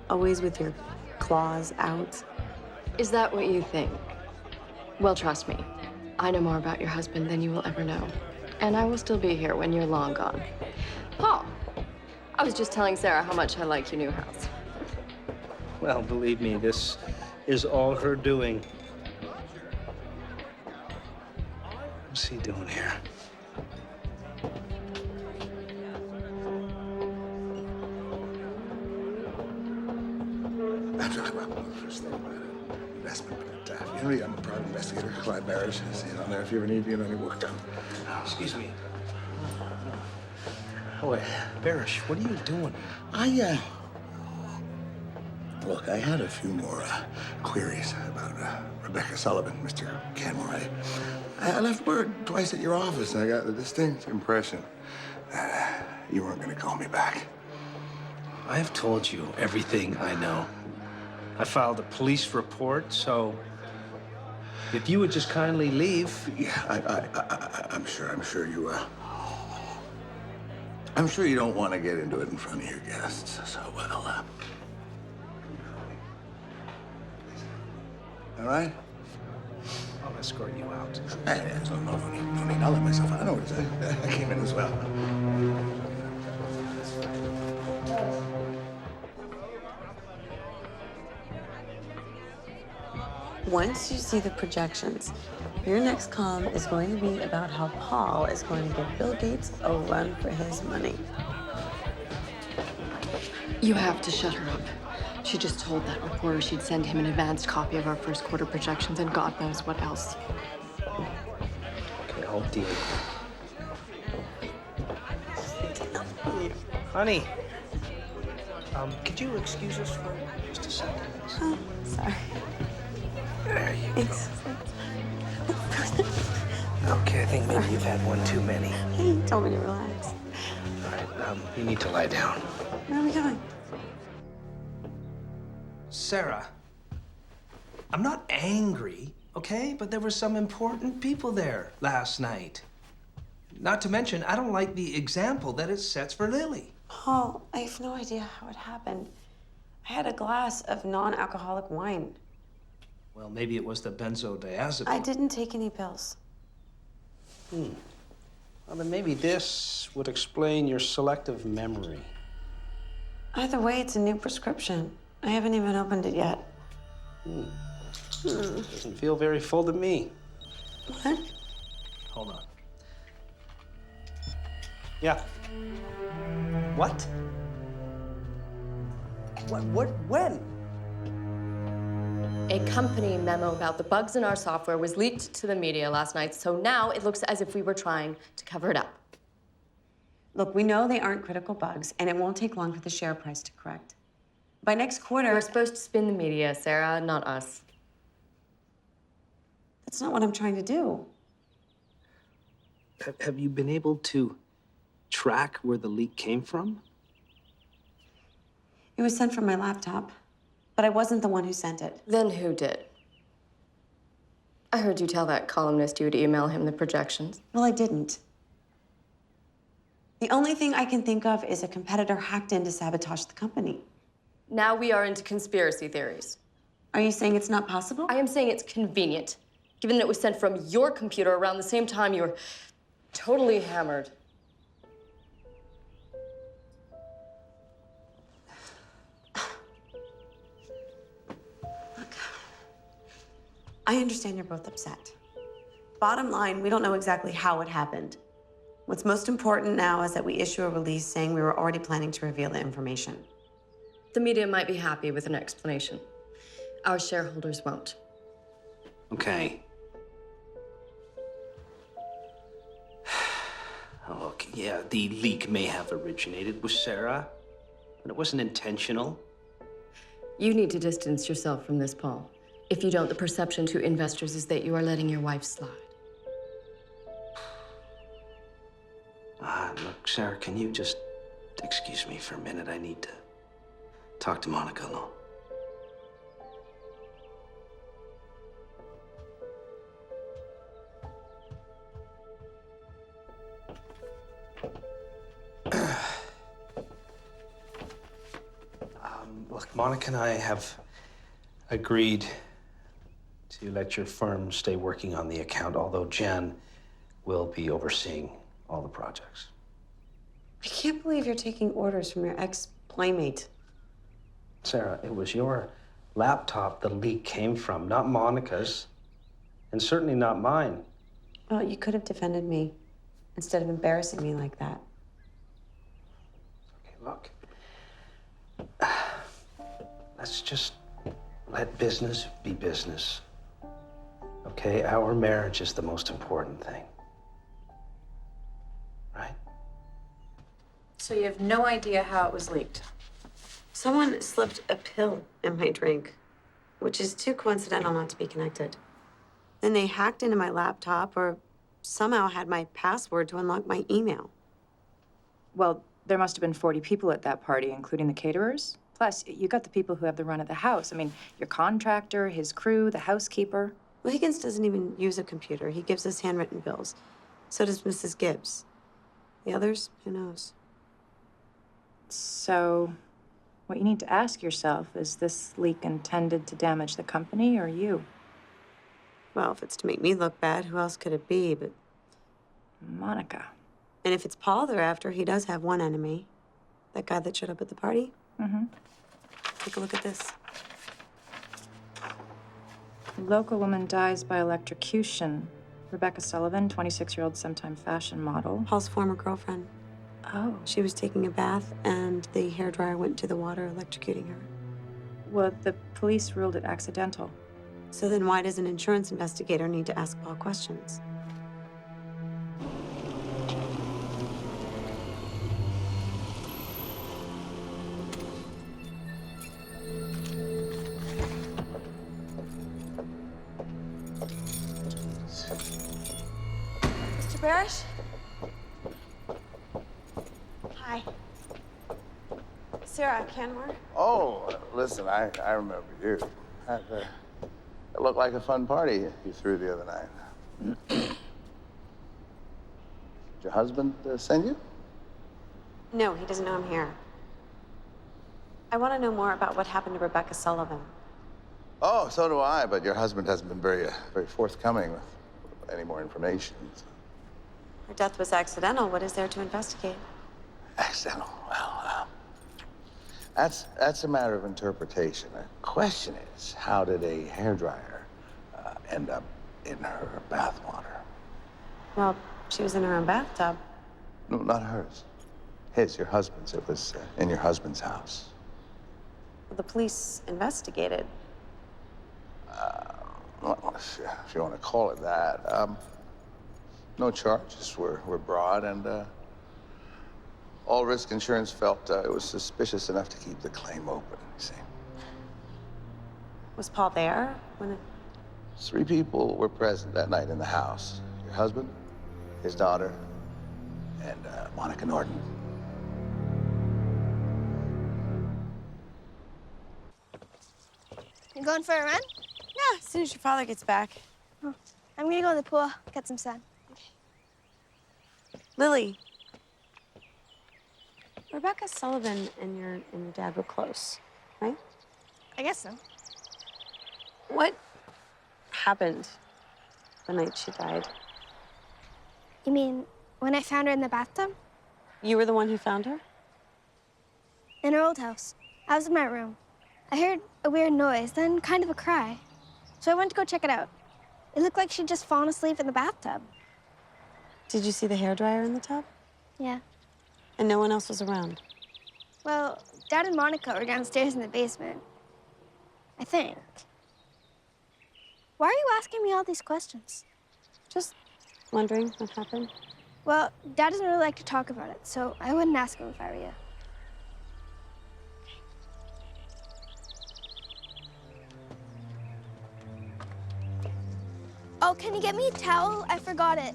Always with your claws out? Is that what you think? Well, trust me. I know more about your husband than you will ever know. And I will still be here when you're long gone. Paul, I was just telling Sarah how much I like your new house. Well, believe me, this is all her doing. What's he doing here? I'm talking about the first thing about investment. But, you know, I'm a private investigator, Clyde Barrett. See it on there if you ever need any work done. Excuse me. Oh, wait, Barish, what are you doing? Look, I had a few more queries about Rebecca Sullivan, Mr. Kenmore. I left word twice at your office, and I got the distinct impression that you weren't going to call me back. I have told you everything I know. I filed a police report, so if you would just kindly leave. Yeah, I'm sure you, I'm sure you don't want to get into it in front of your guests, so, well, all right? I'll escort you out. Hey, no need. I'll let myself out. I know what it is. I came in as well. Once you see the projections, your next column is going to be about how Paul is going to give Bill Gates a run for his money. You have to shut her up. She just told that reporter she'd send him an advanced copy of our first quarter projections and God knows what else. Okay, I'll deal with it. Honey, could you excuse us for just a second? Oh, sorry. There you go. Thanks. Okay, I think maybe you've had one too many. You told me to relax. All right, you need to lie down. Where are we going? Sarah, I'm not angry, okay? But there were some important people there last night. Not to mention, I don't like the example that it sets for Lily. Paul, I have no idea how it happened. I had a glass of non-alcoholic wine. Well, maybe it was the benzodiazepine. I didn't take any pills. Well, then maybe this would explain your selective memory. Either way, it's a new prescription. I haven't even opened it yet. Doesn't feel very full to me. What? Hold on. Yeah. What? What, when? A company memo about the bugs in our software was leaked to the media last night, so now it looks as if we were trying to cover it up. Look, we know they aren't critical bugs, and it won't take long for the share price to correct. By next quarter... We're supposed to spin the media, Sarah, not us. That's not what I'm trying to do. Have you been able to track where the leak came from? It was sent from my laptop, but I wasn't the one who sent it. Then who did? I heard you tell that columnist you would email him the projections. Well, I didn't. The only thing I can think of is a competitor hacked in to sabotage the company. Now we are into conspiracy theories. Are you saying it's not possible? I am saying it's convenient, given that it was sent from your computer around the same time you were totally hammered. Look, I understand you're both upset. Bottom line, we don't know exactly how it happened. What's most important now is that we issue a release saying we were already planning to reveal the information. The media might be happy with an explanation. Our shareholders won't. Okay. Look, yeah, the leak may have originated with Sarah, but it wasn't intentional. You need to distance yourself from this, Paul. If you don't, the perception to investors is that you are letting your wife slide. Look, Sarah, can you just excuse me for a minute? I need to talk to Monica alone. Look, Monica and I have agreed to let your firm stay working on the account, although Jen will be overseeing all the projects. I can't believe you're taking orders from your ex-playmate. Sarah, it was your laptop the leak came from, not Monica's, and certainly not mine. Well, you could have defended me instead of embarrassing me like that. Okay, look. Let's just let business be business. Okay? Our marriage is the most important thing. Right? So you have no idea how it was leaked? Someone slipped a pill in my drink, which is too coincidental not to be connected. Then they hacked into my laptop or somehow had my password to unlock my email. Well, there must have been 40 people at that party, including the caterers. Plus, you got the people who have the run of the house. I mean, your contractor, his crew, the housekeeper. Well, Higgins doesn't even use a computer. He gives us handwritten bills. So does Mrs. Gibbs. The others, who knows? So, what you need to ask yourself, is this leak intended to damage the company or you? Well, if it's to make me look bad, who else could it be but... Monica. And if it's Paul they're after, he does have one enemy. That guy that showed up at the party. Mm-hmm. Take a look at this. Local woman dies by electrocution. Rebecca Sullivan, 26-year-old sometime fashion model. Paul's former girlfriend. Oh. She was taking a bath, and the hairdryer went into the water, electrocuting her. Well, the police ruled it accidental. So then why does an insurance investigator need to ask Paul questions? Mr. Barish? Hi. Sarah Canmore? Oh, listen, I remember you. It looked like a fun party you threw the other night. Did your husband send you? No, he doesn't know I'm here. I want to know more about what happened to Rebecca Sullivan. Oh, so do I, but your husband hasn't been very forthcoming with any more information. Her death was accidental. What is there to investigate? Accidental. Well, that's a matter of interpretation. The question is, how did a hairdryer end up in her bathwater? Well, she was in her own bathtub. No, not hers. His, your husband's. It was in your husband's house. Well, the police investigated. Well, if you want to call it that. No charges were brought, and all risk insurance felt it was suspicious enough to keep the claim open, you see. Was Paul there when it... 3 people were present that night in the house. Your husband, his daughter, and Monica Norton. You going for a run? Yeah, as soon as your father gets back. Oh, I'm gonna go in the pool, get some sun. Lily. Rebecca Sullivan and your dad were close, right? I guess so. What happened the night she died? You mean when I found her in the bathtub? You were the one who found her? In her old house. I was in my room. I heard a weird noise, then kind of a cry. So I went to go check it out. It looked like she'd just fallen asleep in the bathtub. Did you see the hairdryer in the tub? Yeah. And no one else was around? Well, Dad and Monica were downstairs in the basement. I think. Why are you asking me all these questions? Just wondering what happened. Well, Dad doesn't really like to talk about it, so I wouldn't ask him if I were you. Oh, can you get me a towel? I forgot it.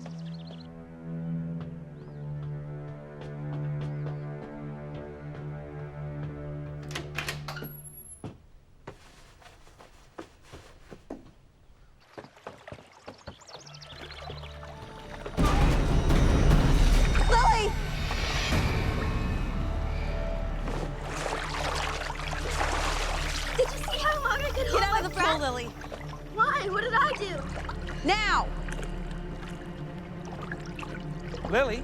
Lily! Did you see how long I could hold my breath? Get out of the pool, Lily. Why? What did I do? Now! Lily,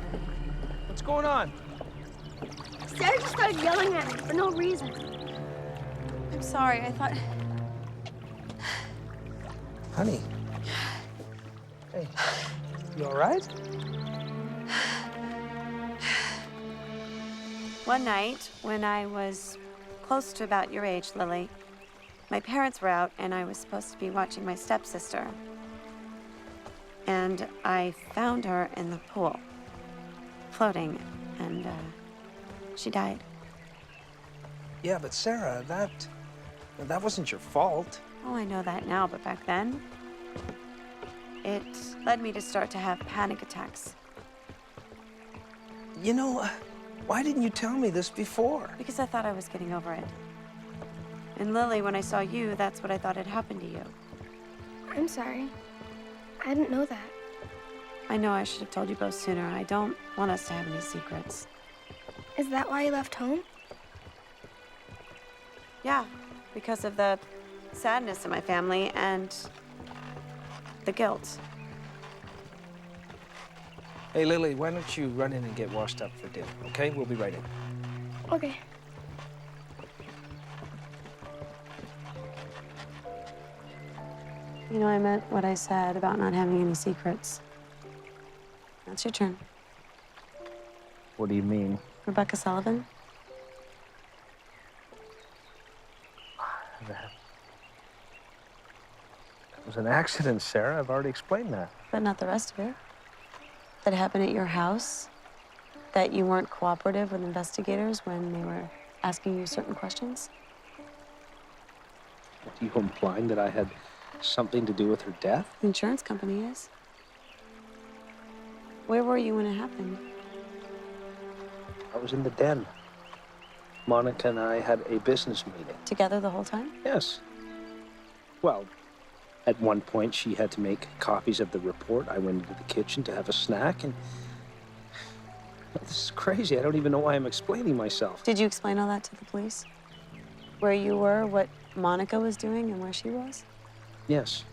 what's going on? Sarah just started yelling at me for no reason. I'm sorry, I thought... Honey. Hey, you all right? One night, when I was close to about your age, Lily, my parents were out and I was supposed to be watching my stepsister. And I found her in the pool, floating, and she died. Yeah, but Sarah, that wasn't your fault. Oh, I know that now, but back then, it led me to start to have panic attacks. You know, why didn't you tell me this before? Because I thought I was getting over it. And Lily, when I saw you, that's what I thought had happened to you. I'm sorry. I didn't know that. I know I should have told you both sooner. I don't want us to have any secrets. Is that why you left home? Yeah, because of the sadness in my family and the guilt. Hey, Lily, why don't you run in and get washed up for dinner, okay? We'll be right in. Okay. You know, I meant what I said about not having any secrets. That's your turn. What do you mean? Rebecca Sullivan? That was an accident, Sarah. I've already explained that. But not the rest of it. That happened at your house? That you weren't cooperative with investigators when they were asking you certain questions? Are you implying that I had something to do with her death? The insurance company is. Where were you when it happened? I was in the den. Monica and I had a business meeting. Together the whole time? Yes. Well, at one point she had to make copies of the report. I went into the kitchen to have a snack, and this is crazy. I don't even know why I'm explaining myself. Did you explain all that to the police? Where you were, what Monica was doing, and where she was? Yes.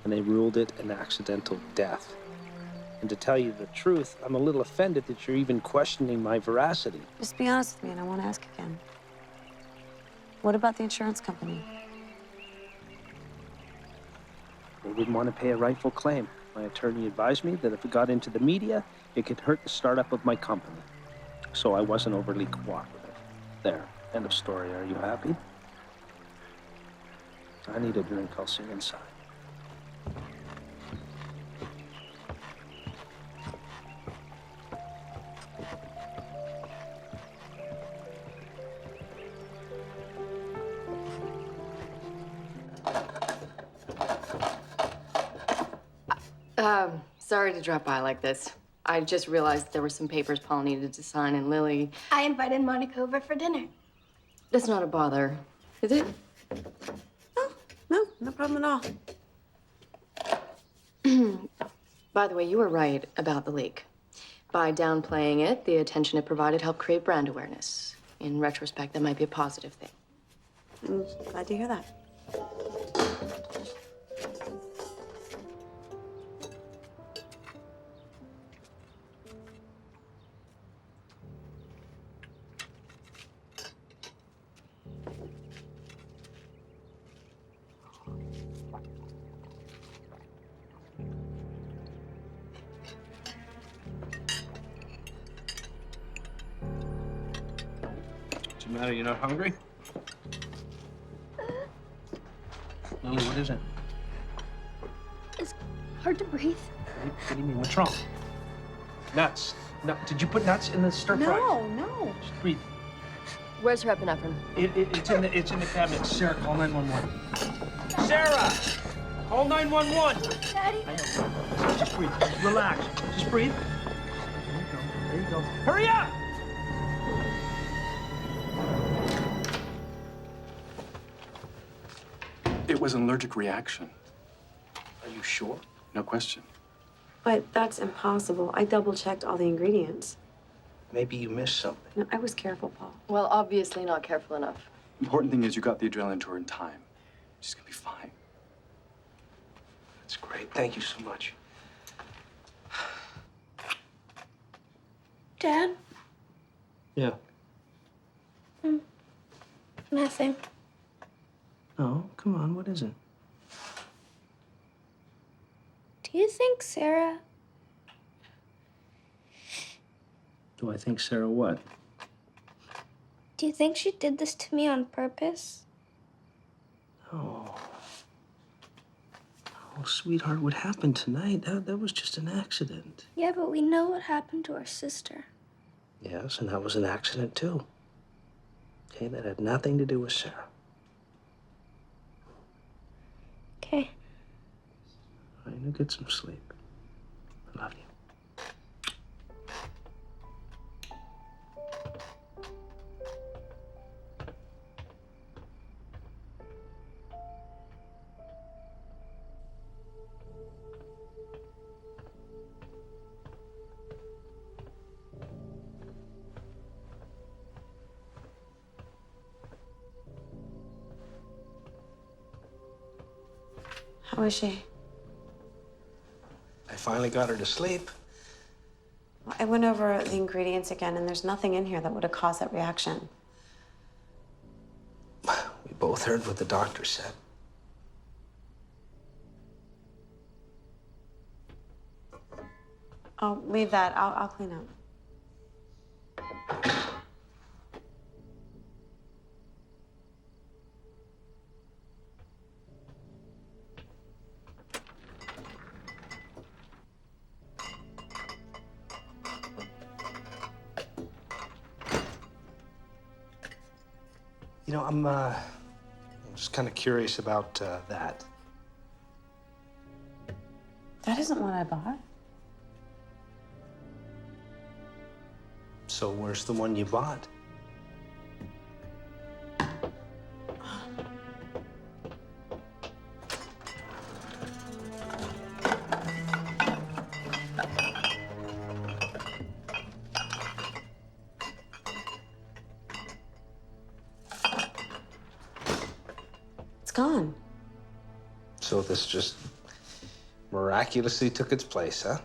And they ruled it an accidental death. And to tell you the truth, I'm a little offended that you're even questioning my veracity. Just be honest with me, and I won't ask again. What about the insurance company? They didn't want to pay a rightful claim. My attorney advised me that if it got into the media, it could hurt the startup of my company. So I wasn't overly cooperative. There, end of story. Are you happy? I need a drink. I'll see you inside. Sorry to drop by like this. I just realized there were some papers Paul needed to sign, and Lily... I invited Monica over for dinner. That's not a bother, is it? No problem at all. By the way, you were right about the leak. By downplaying it, the attention it provided helped create brand awareness. In retrospect, that might be a positive thing. I'm glad to hear that. What's the matter? You're not hungry? Lily, what is it? It's hard to breathe. What do you mean? What's wrong? Nuts. No, did you put nuts in the stir fry? No. Just breathe. Where's her epinephrine? It's in the cabinet. Sarah, call 911. Sarah! Call 911! Daddy? I know. Just breathe. Just relax. Just breathe. There you go. There you go. Hurry up! It was an allergic reaction. Are you sure? No question. But that's impossible. I double-checked all the ingredients. Maybe you missed something. No, I was careful, Paul. Well, obviously not careful enough. Important thing is you got the adrenaline to her in time. She's gonna be fine. That's great. Thank you so much. Dad? Yeah. Nothing. No, come on. What is it? Do you think Sarah... Do I think Sarah what? Do you think she did this to me on purpose? Oh. Oh, sweetheart, what happened tonight? That was just an accident. Yeah, but we know what happened to our sister. Yes, and that was an accident, too. Okay, that had nothing to do with Sarah. Okay. All right, now get some sleep. I love you. How is she? I finally got her to sleep. Well, I went over the ingredients again, and there's nothing in here that would have caused that reaction. We both heard what the doctor said. Oh, leave that. I'll clean up. You know, I'm just kind of curious about that. That isn't what I bought. So where's the one you bought? It's gone. So this just miraculously took its place, huh?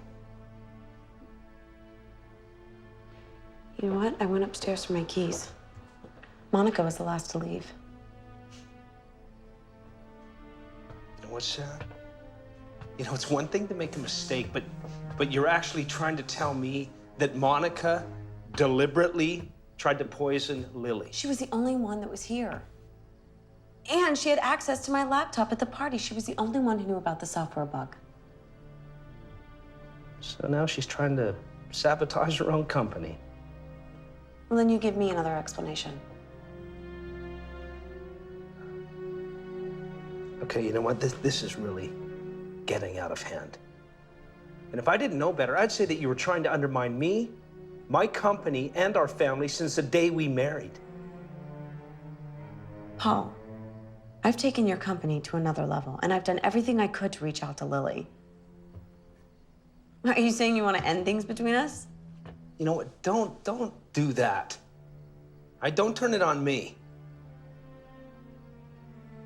You know what? I went upstairs for my keys. Monica was the last to leave. You know what's, it's one thing to make a mistake, but you're actually trying to tell me that Monica deliberately tried to poison Lily. She was the only one that was here. And she had access to my laptop at the party. She was the only one who knew about the software bug. So now she's trying to sabotage her own company. Well, then you give me another explanation. Okay, you know what? This is really getting out of hand. And if I didn't know better, I'd say that you were trying to undermine me, my company, and our family since the day we married. Paul, I've taken your company to another level, and I've done everything I could to reach out to Lily. Are you saying you want to end things between us? You know what? Don't do that. Don't turn it on me.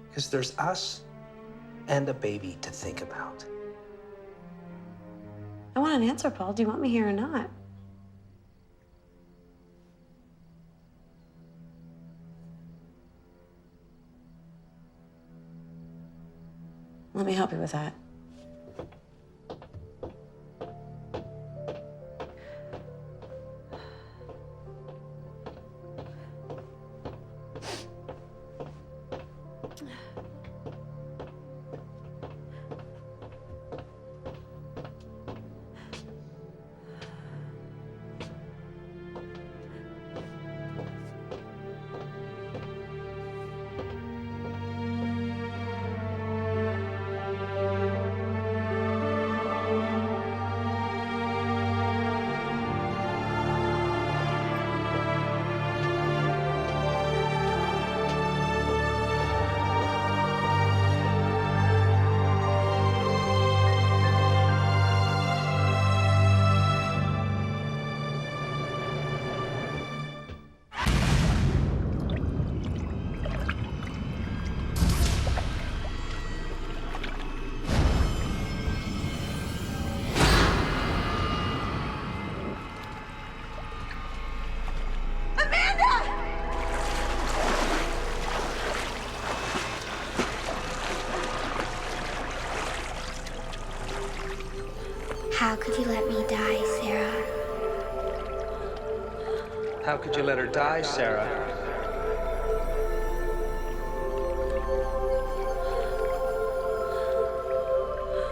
Because there's us and a baby to think about. I want an answer, Paul. Do you want me here or not? Let me help you with that. How could you let me die, Sarah? How could you let her die, Sarah?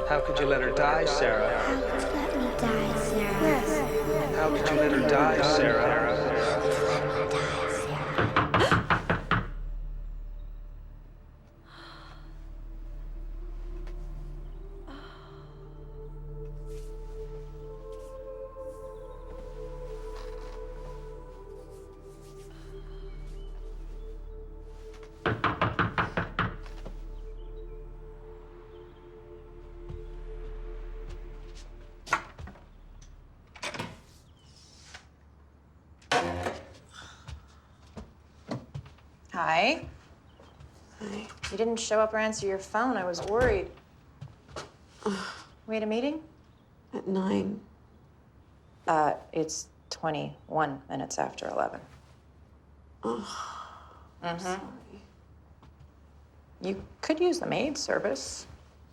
How could you let her die, Sarah? How could you let me die, Sarah? Yes. How could you let her die, Sarah? Hi. Hi. You didn't show up or answer your phone. I was worried. We had a meeting? At 9. It's 21 minutes after 11. Oh, I'm sorry. You could use the maid service.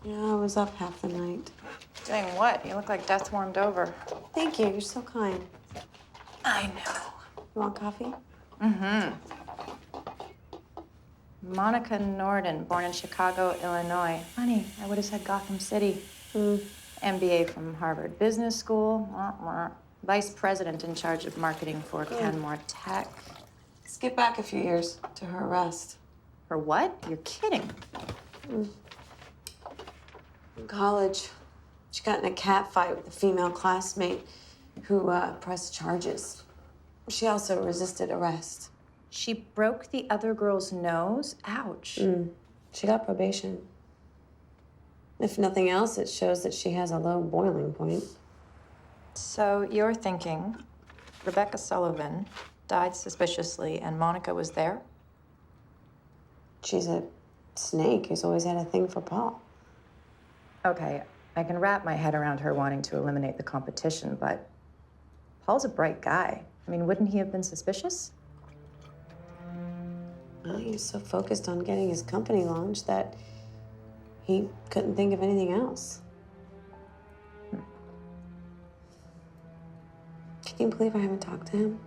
Yeah, I was up half the night. Doing what? You look like death warmed over. Thank you. You're so kind. I know. You want coffee? Mm-hmm. Monica Norden, born in Chicago, Illinois. Funny, I would have said Gotham City. MBA from Harvard Business School. Vice president in charge of marketing for Canmore Tech. Skip back a few years to her arrest. For what? You're kidding. In college, she got in a cat fight with a female classmate who pressed charges. She also resisted arrest. She broke the other girl's nose? Ouch. She got probation. If nothing else, it shows that she has a low boiling point. So you're thinking Rebecca Sullivan died suspiciously and Monica was there? She's a snake who's always had a thing for Paul. Okay, I can wrap my head around her wanting to eliminate the competition, but Paul's a bright guy. I mean, wouldn't he have been suspicious? Well, he was so focused on getting his company launched that he couldn't think of anything else. Can you believe I haven't talked to him?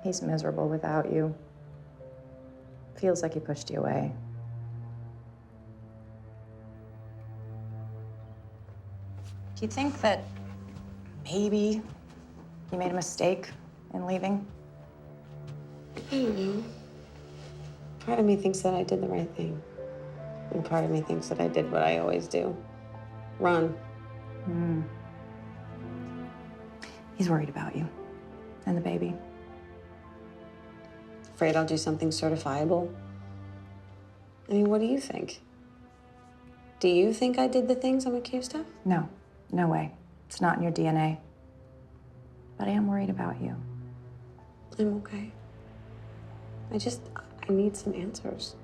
He's miserable without you. Feels like he pushed you away. Do you think that maybe you made a mistake in leaving? I don't know. Part of me thinks that I did the right thing. And part of me thinks that I did what I always do. Run. He's worried about you and the baby. Afraid I'll do something certifiable. I mean, what do you think? Do you think I did the things I'm accused of? No, no way. It's not in your DNA. But I am worried about you. I'm okay. I need some answers.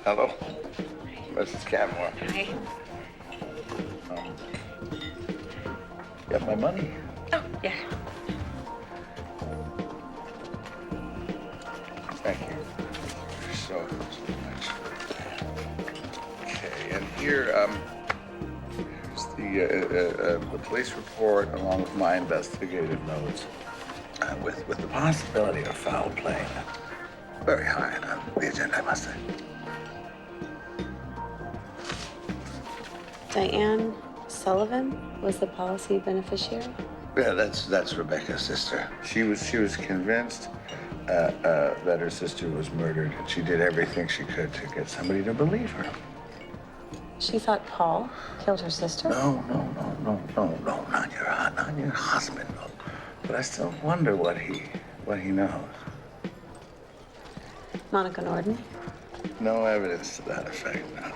Hello, Mrs. Canmore. Hi. Got my money? Oh, yeah. Thank you so much. Okay, and here, here's the police report along with my investigative notes, with the possibility of foul play. Very high on the agenda, I must say. Diane Sullivan was the policy beneficiary? Yeah, that's Rebecca's sister. She was convinced that her sister was murdered, and she did everything she could to get somebody to believe her. She thought Paul killed her sister? No, not your husband. No. But I still wonder what he knows. Monica Norden? No evidence to that effect, no.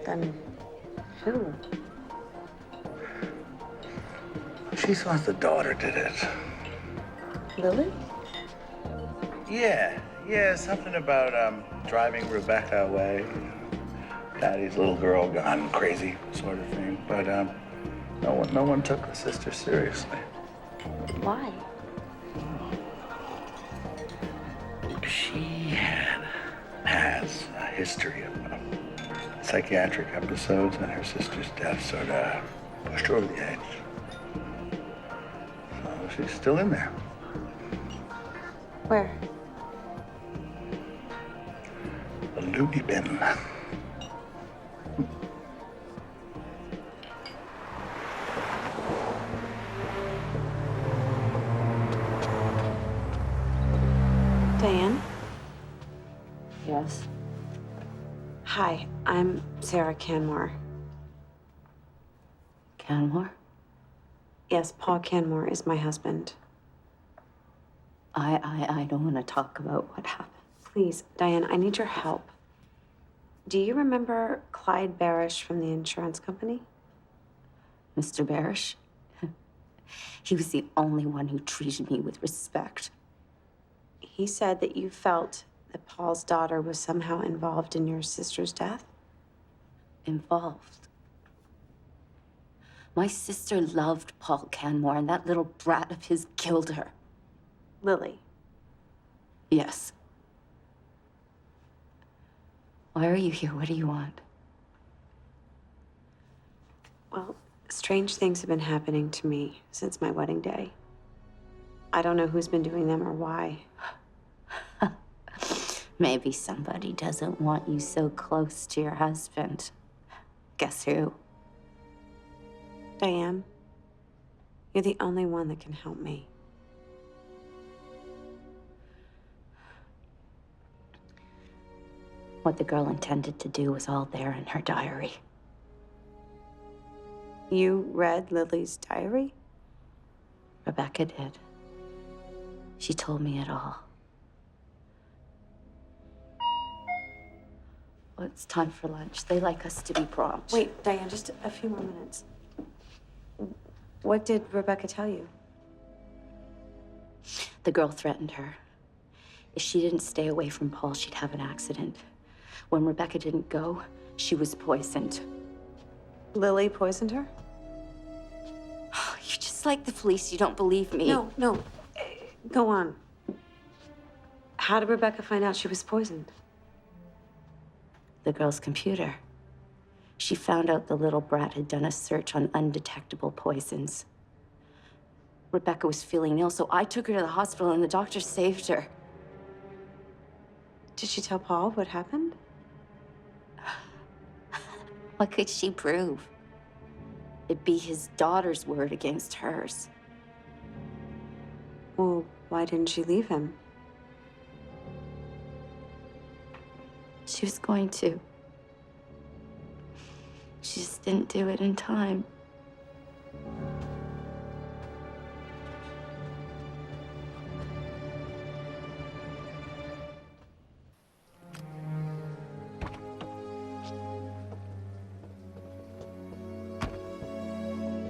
Then who? She thought the daughter did it. Lily? Yeah, something about driving Rebecca away. Daddy's little girl gone crazy, sort of thing. But no one took the sister seriously. Why? She has a history of psychiatric episodes, and her sister's death sort of pushed her over the edge. So she's still in there. Where? The loony bin. Diane? Yes? Hi, I'm Sarah Canmore. Canmore? Yes, Paul Canmore is my husband. I don't want to talk about what happened. Please, Diane, I need your help. Do you remember Clyde Barish from the insurance company? Mr. Barish? He was the only one who treated me with respect. He said that you felt that Paul's daughter was somehow involved in your sister's death? Involved? My sister loved Paul Canmore, and that little brat of his killed her. Lily. Yes. Why are you here? What do you want? Well, strange things have been happening to me since my wedding day. I don't know who's been doing them or why. Maybe somebody doesn't want you so close to your husband. Guess who? Diane, you're the only one that can help me. What the girl intended to do was all there in her diary. You read Lily's diary? Rebecca did. She told me it all. Well, it's time for lunch. They like us to be prompt. Wait, Diane, just a few more minutes. What did Rebecca tell you? The girl threatened her. If she didn't stay away from Paul, she'd have an accident. When Rebecca didn't go, she was poisoned. Lily poisoned her? You're just like the police. You don't believe me. No. Go on. How did Rebecca find out she was poisoned? The girl's computer. She found out the little brat had done a search on undetectable poisons. Rebecca was feeling ill, so I took her to the hospital and the doctor saved her. Did she tell Paul what happened? What could she prove? It'd be his daughter's word against hers. Well, why didn't she leave him? She was going to. She just didn't do it in time.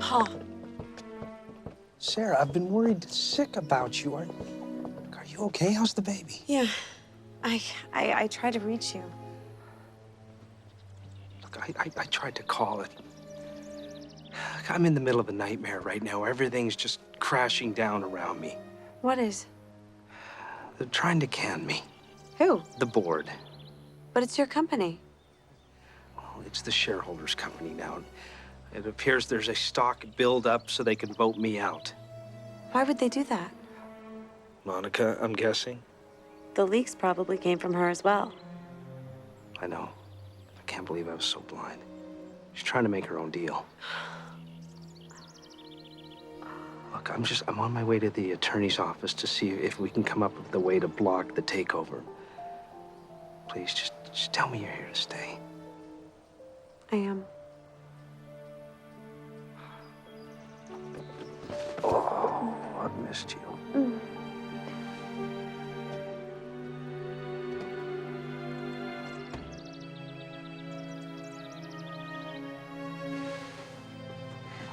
Paul. Sarah, I've been worried sick about you. Are you okay? How's the baby? Yeah, I tried to reach you. Look, I tried to call it. I'm in the middle of a nightmare right now. Everything's just crashing down around me. What is? They're trying to can me. Who? The board. But it's your company. Well, it's the shareholders' company now. It appears there's a stock build-up so they can vote me out. Why would they do that? Monica, I'm guessing? The leaks probably came from her as well. I know. I can't believe I was so blind. She's trying to make her own deal. Look, I'm on my way to the attorney's office to see if we can come up with a way to block the takeover. Please, just tell me you're here to stay. I am. Oh, I've missed you.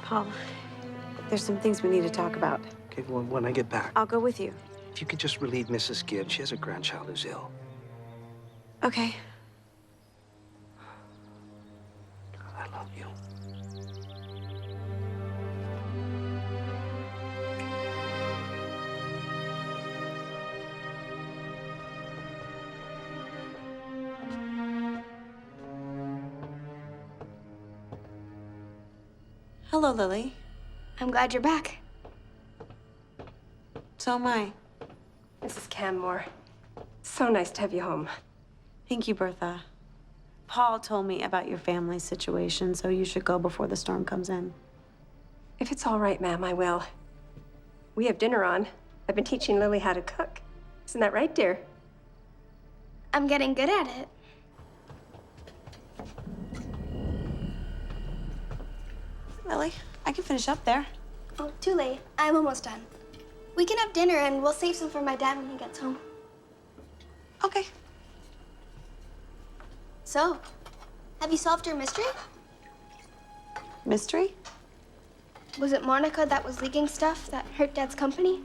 Paul, there's some things we need to talk about. Okay, well, when I get back. I'll go with you. If you could just relieve Mrs. Gibbs. She has a grandchild who's ill. Okay. I love you. Hello, Lily. I'm glad you're back. So am I. Mrs. Canmore, so nice to have you home. Thank you, Bertha. Paul told me about your family situation, so you should go before the storm comes in. If it's all right, ma'am, I will. We have dinner on. I've been teaching Lily how to cook. Isn't that right, dear? I'm getting good at it. Lily, I can finish up there. Oh, too late. I'm almost done. We can have dinner and we'll save some for my dad when he gets home. Okay. So, have you solved your mystery? Mystery? Was it Monica that was leaking stuff that hurt Dad's company?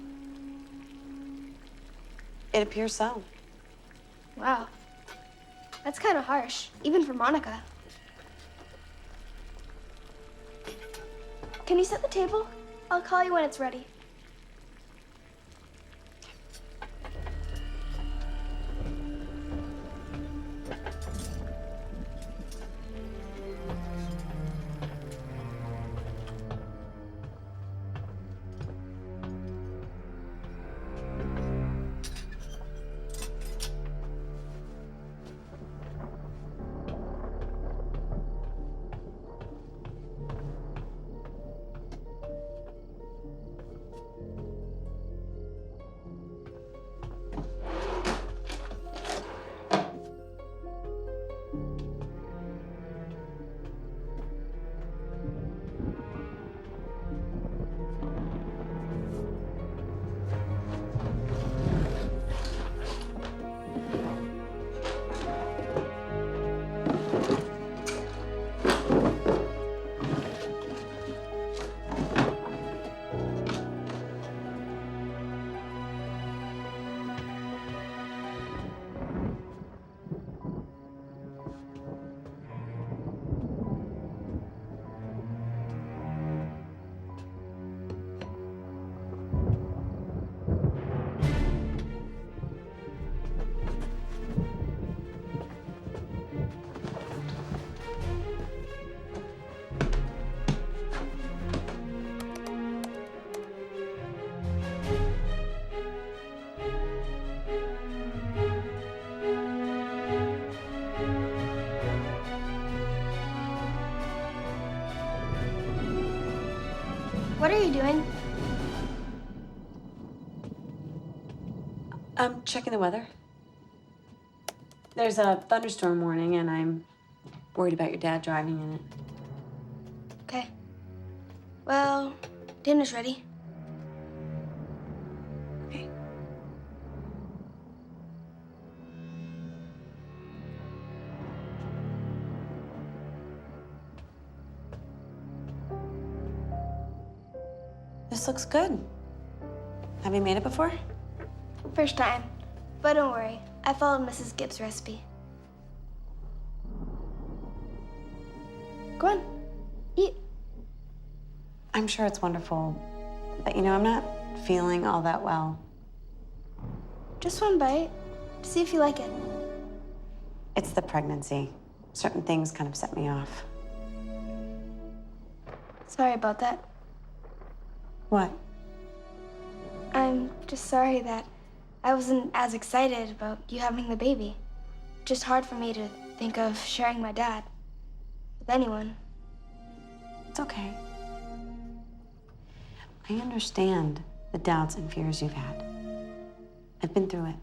It appears so. Wow. That's kind of harsh, even for Monica. Can you set the table? I'll call you when it's ready. What are you doing? I'm checking the weather. There's a thunderstorm warning, and I'm worried about your dad driving in it. Okay. Well, dinner's ready. Okay. This looks good. Have you made it before? First time. But don't worry, I followed Mrs. Gibbs' recipe. Go on, eat. I'm sure it's wonderful, but you know, I'm not feeling all that well. Just one bite, to see if you like it. It's the pregnancy. Certain things kind of set me off. Sorry about that. What? I'm just sorry that I wasn't as excited about you having the baby. Just hard for me to think of sharing my dad with anyone. It's okay. I understand the doubts and fears you've had. I've been through it.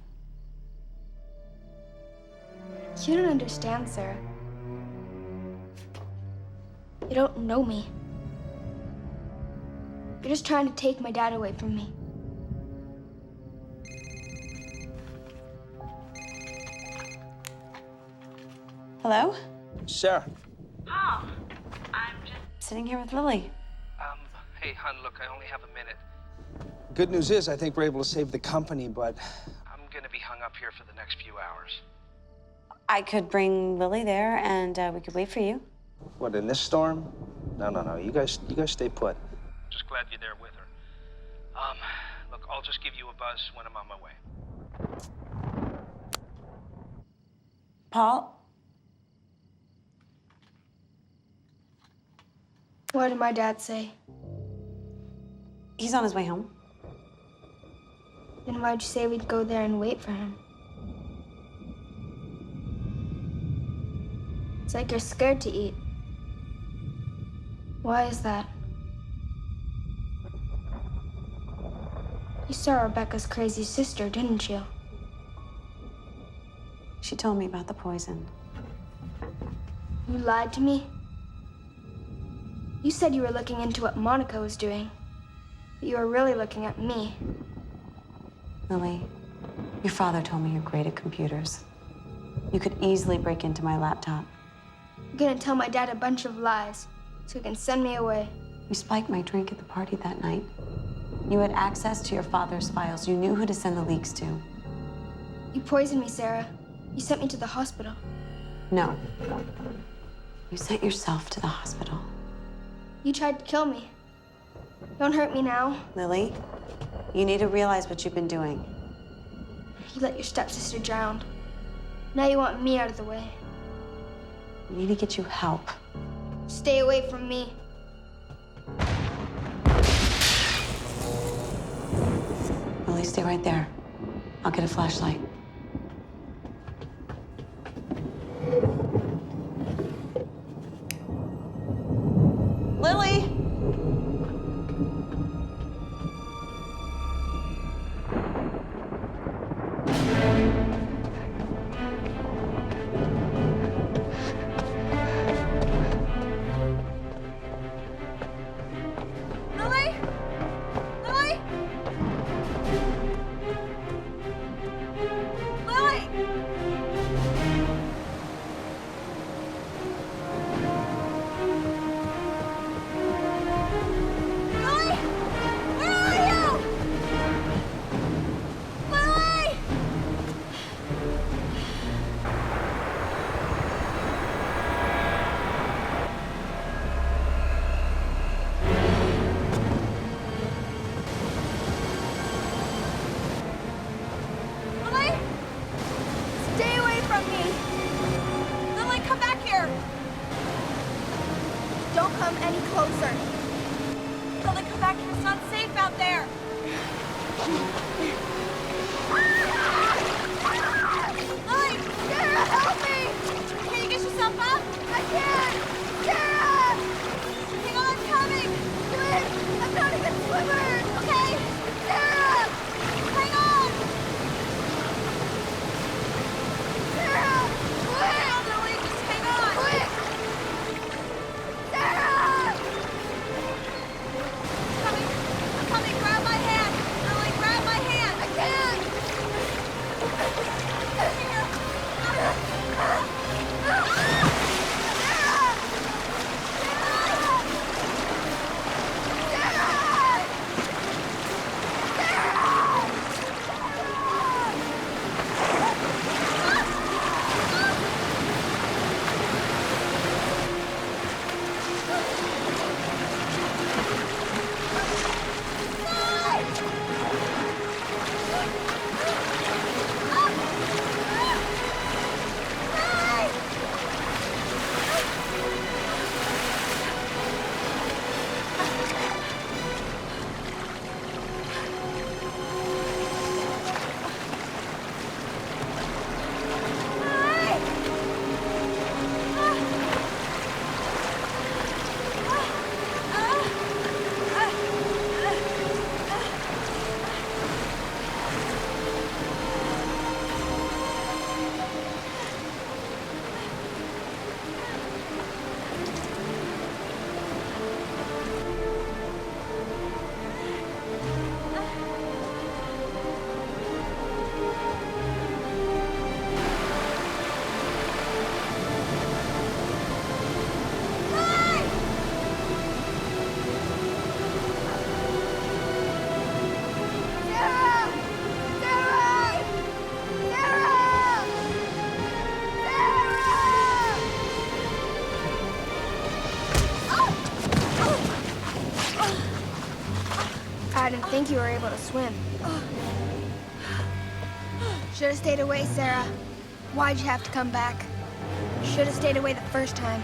You don't understand, Sarah. You don't know me. You're just trying to take my dad away from me. Hello? Sarah. Paul, I'm just sitting here with Lily. Hey, hon, look, I only have a minute. Good news is I think we're able to save the company, but I'm gonna be hung up here for the next few hours. I could bring Lily there, and we could wait for you. What, in this storm? No. You guys stay put. Just glad you're there with her. Look, I'll just give you a buzz when I'm on my way. Paul? What did my dad say? He's on his way home. Then why'd you say we'd go there and wait for him? It's like you're scared to eat. Why is that? You saw Rebecca's crazy sister, didn't you? She told me about the poison. You lied to me? You said you were looking into what Monica was doing, but you were really looking at me. Lily, your father told me you're great at computers. You could easily break into my laptop. You're gonna tell my dad a bunch of lies so he can send me away. You spiked my drink at the party that night. You had access to your father's files. You knew who to send the leaks to. You poisoned me, Sarah. You sent me to the hospital. No. You sent yourself to the hospital. You tried to kill me. Don't hurt me now. Lily, you need to realize what you've been doing. You let your stepsister drown. Now you want me out of the way. We need to get you help. Stay away from me. Lily, stay right there. I'll get a flashlight. Lily! Lily? Lily? Lily? Lily? Where are you? Lily? Lily? Stay away from me. Lily, come back here. Don't come any closer. Lily, come back here. It's not safe out there. Lily! Sarah, help me! Can you get yourself up? I can't! Sarah! Hang on, I'm coming. Please! I'm not a good swimmer! Okay? Sarah! Hang on. Sarah! Hang on, Lily. Just hang on. Quick! Sarah! I'm coming. Grab my hand. Lily, grab my hand. I can't! I didn't think you were able to swim. Should have stayed away, Sarah. Why'd you have to come back? Should have stayed away the first time.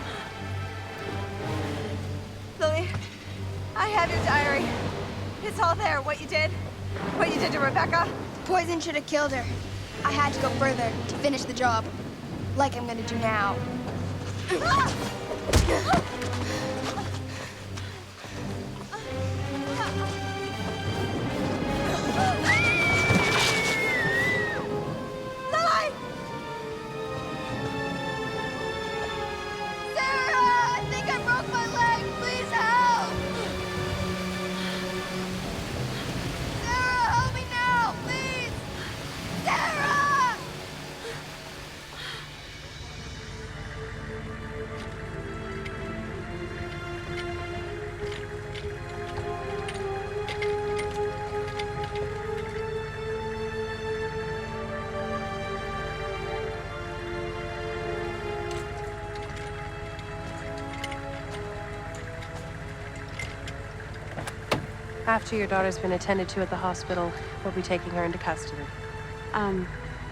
Lily, I have your diary. It's all there. What you did to Rebecca. Poison should have killed her. I had to go further to finish the job, like I'm gonna do now. After your daughter's been attended to at the hospital, we'll be taking her into custody.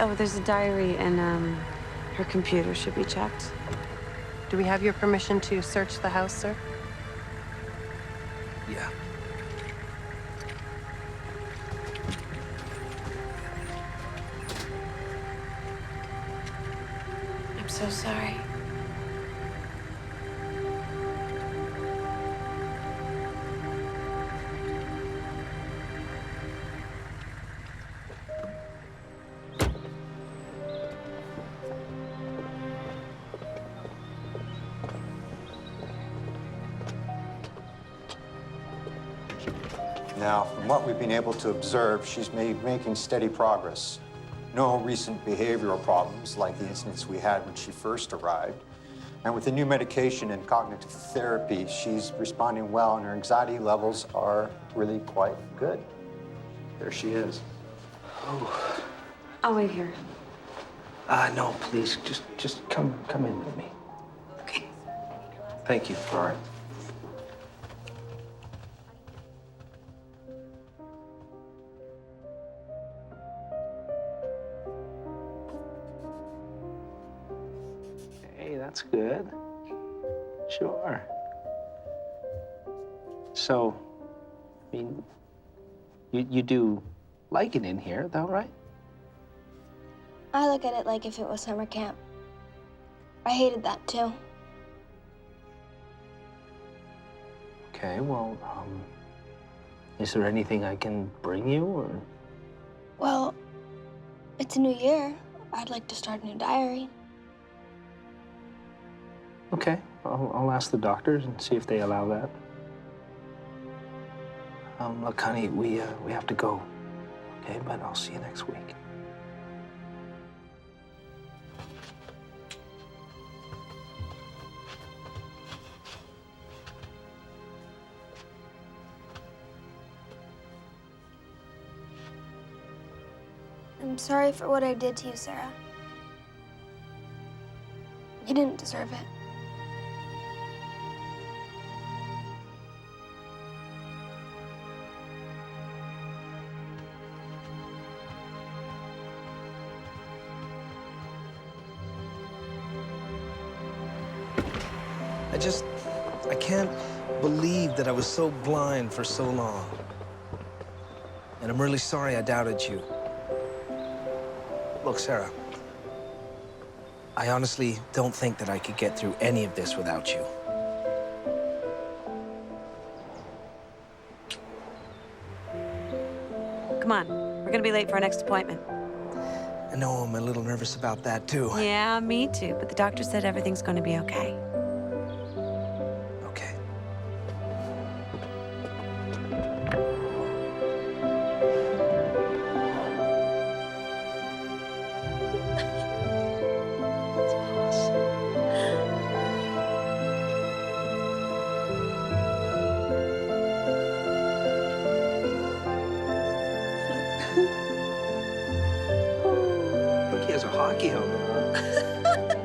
Oh, there's a diary and, her computer should be checked. Do we have your permission to search the house, sir? Yeah. I'm so sorry. Now, from what we've been able to observe, she's making steady progress. No recent behavioral problems like the incidents we had when she first arrived. And with the new medication and cognitive therapy, she's responding well, and her anxiety levels are really quite good. There she is. Oh. I'll wait here. No, please, just come in with me. Okay. Thank you. All right. Hey, that's good. Sure. So, I mean, you do like it in here, though, right? I look at it like if it was summer camp. I hated that too. Okay, well, is there anything I can bring you, or? Well, it's a new year. I'd like to start a new diary. Okay, I'll ask the doctors and see if they allow that. Look, honey, we have to go, okay? But I'll see you next week. I'm sorry for what I did to you, Sarah. You didn't deserve it. I can't believe that I was so blind for so long. And I'm really sorry I doubted you. Look, Sarah, I honestly don't think that I could get through any of this without you. Come on, we're gonna be late for our next appointment. I know I'm a little nervous about that, too. Yeah, me too, but the doctor said everything's gonna be okay. Okay. Look, he has a hockey helmet on.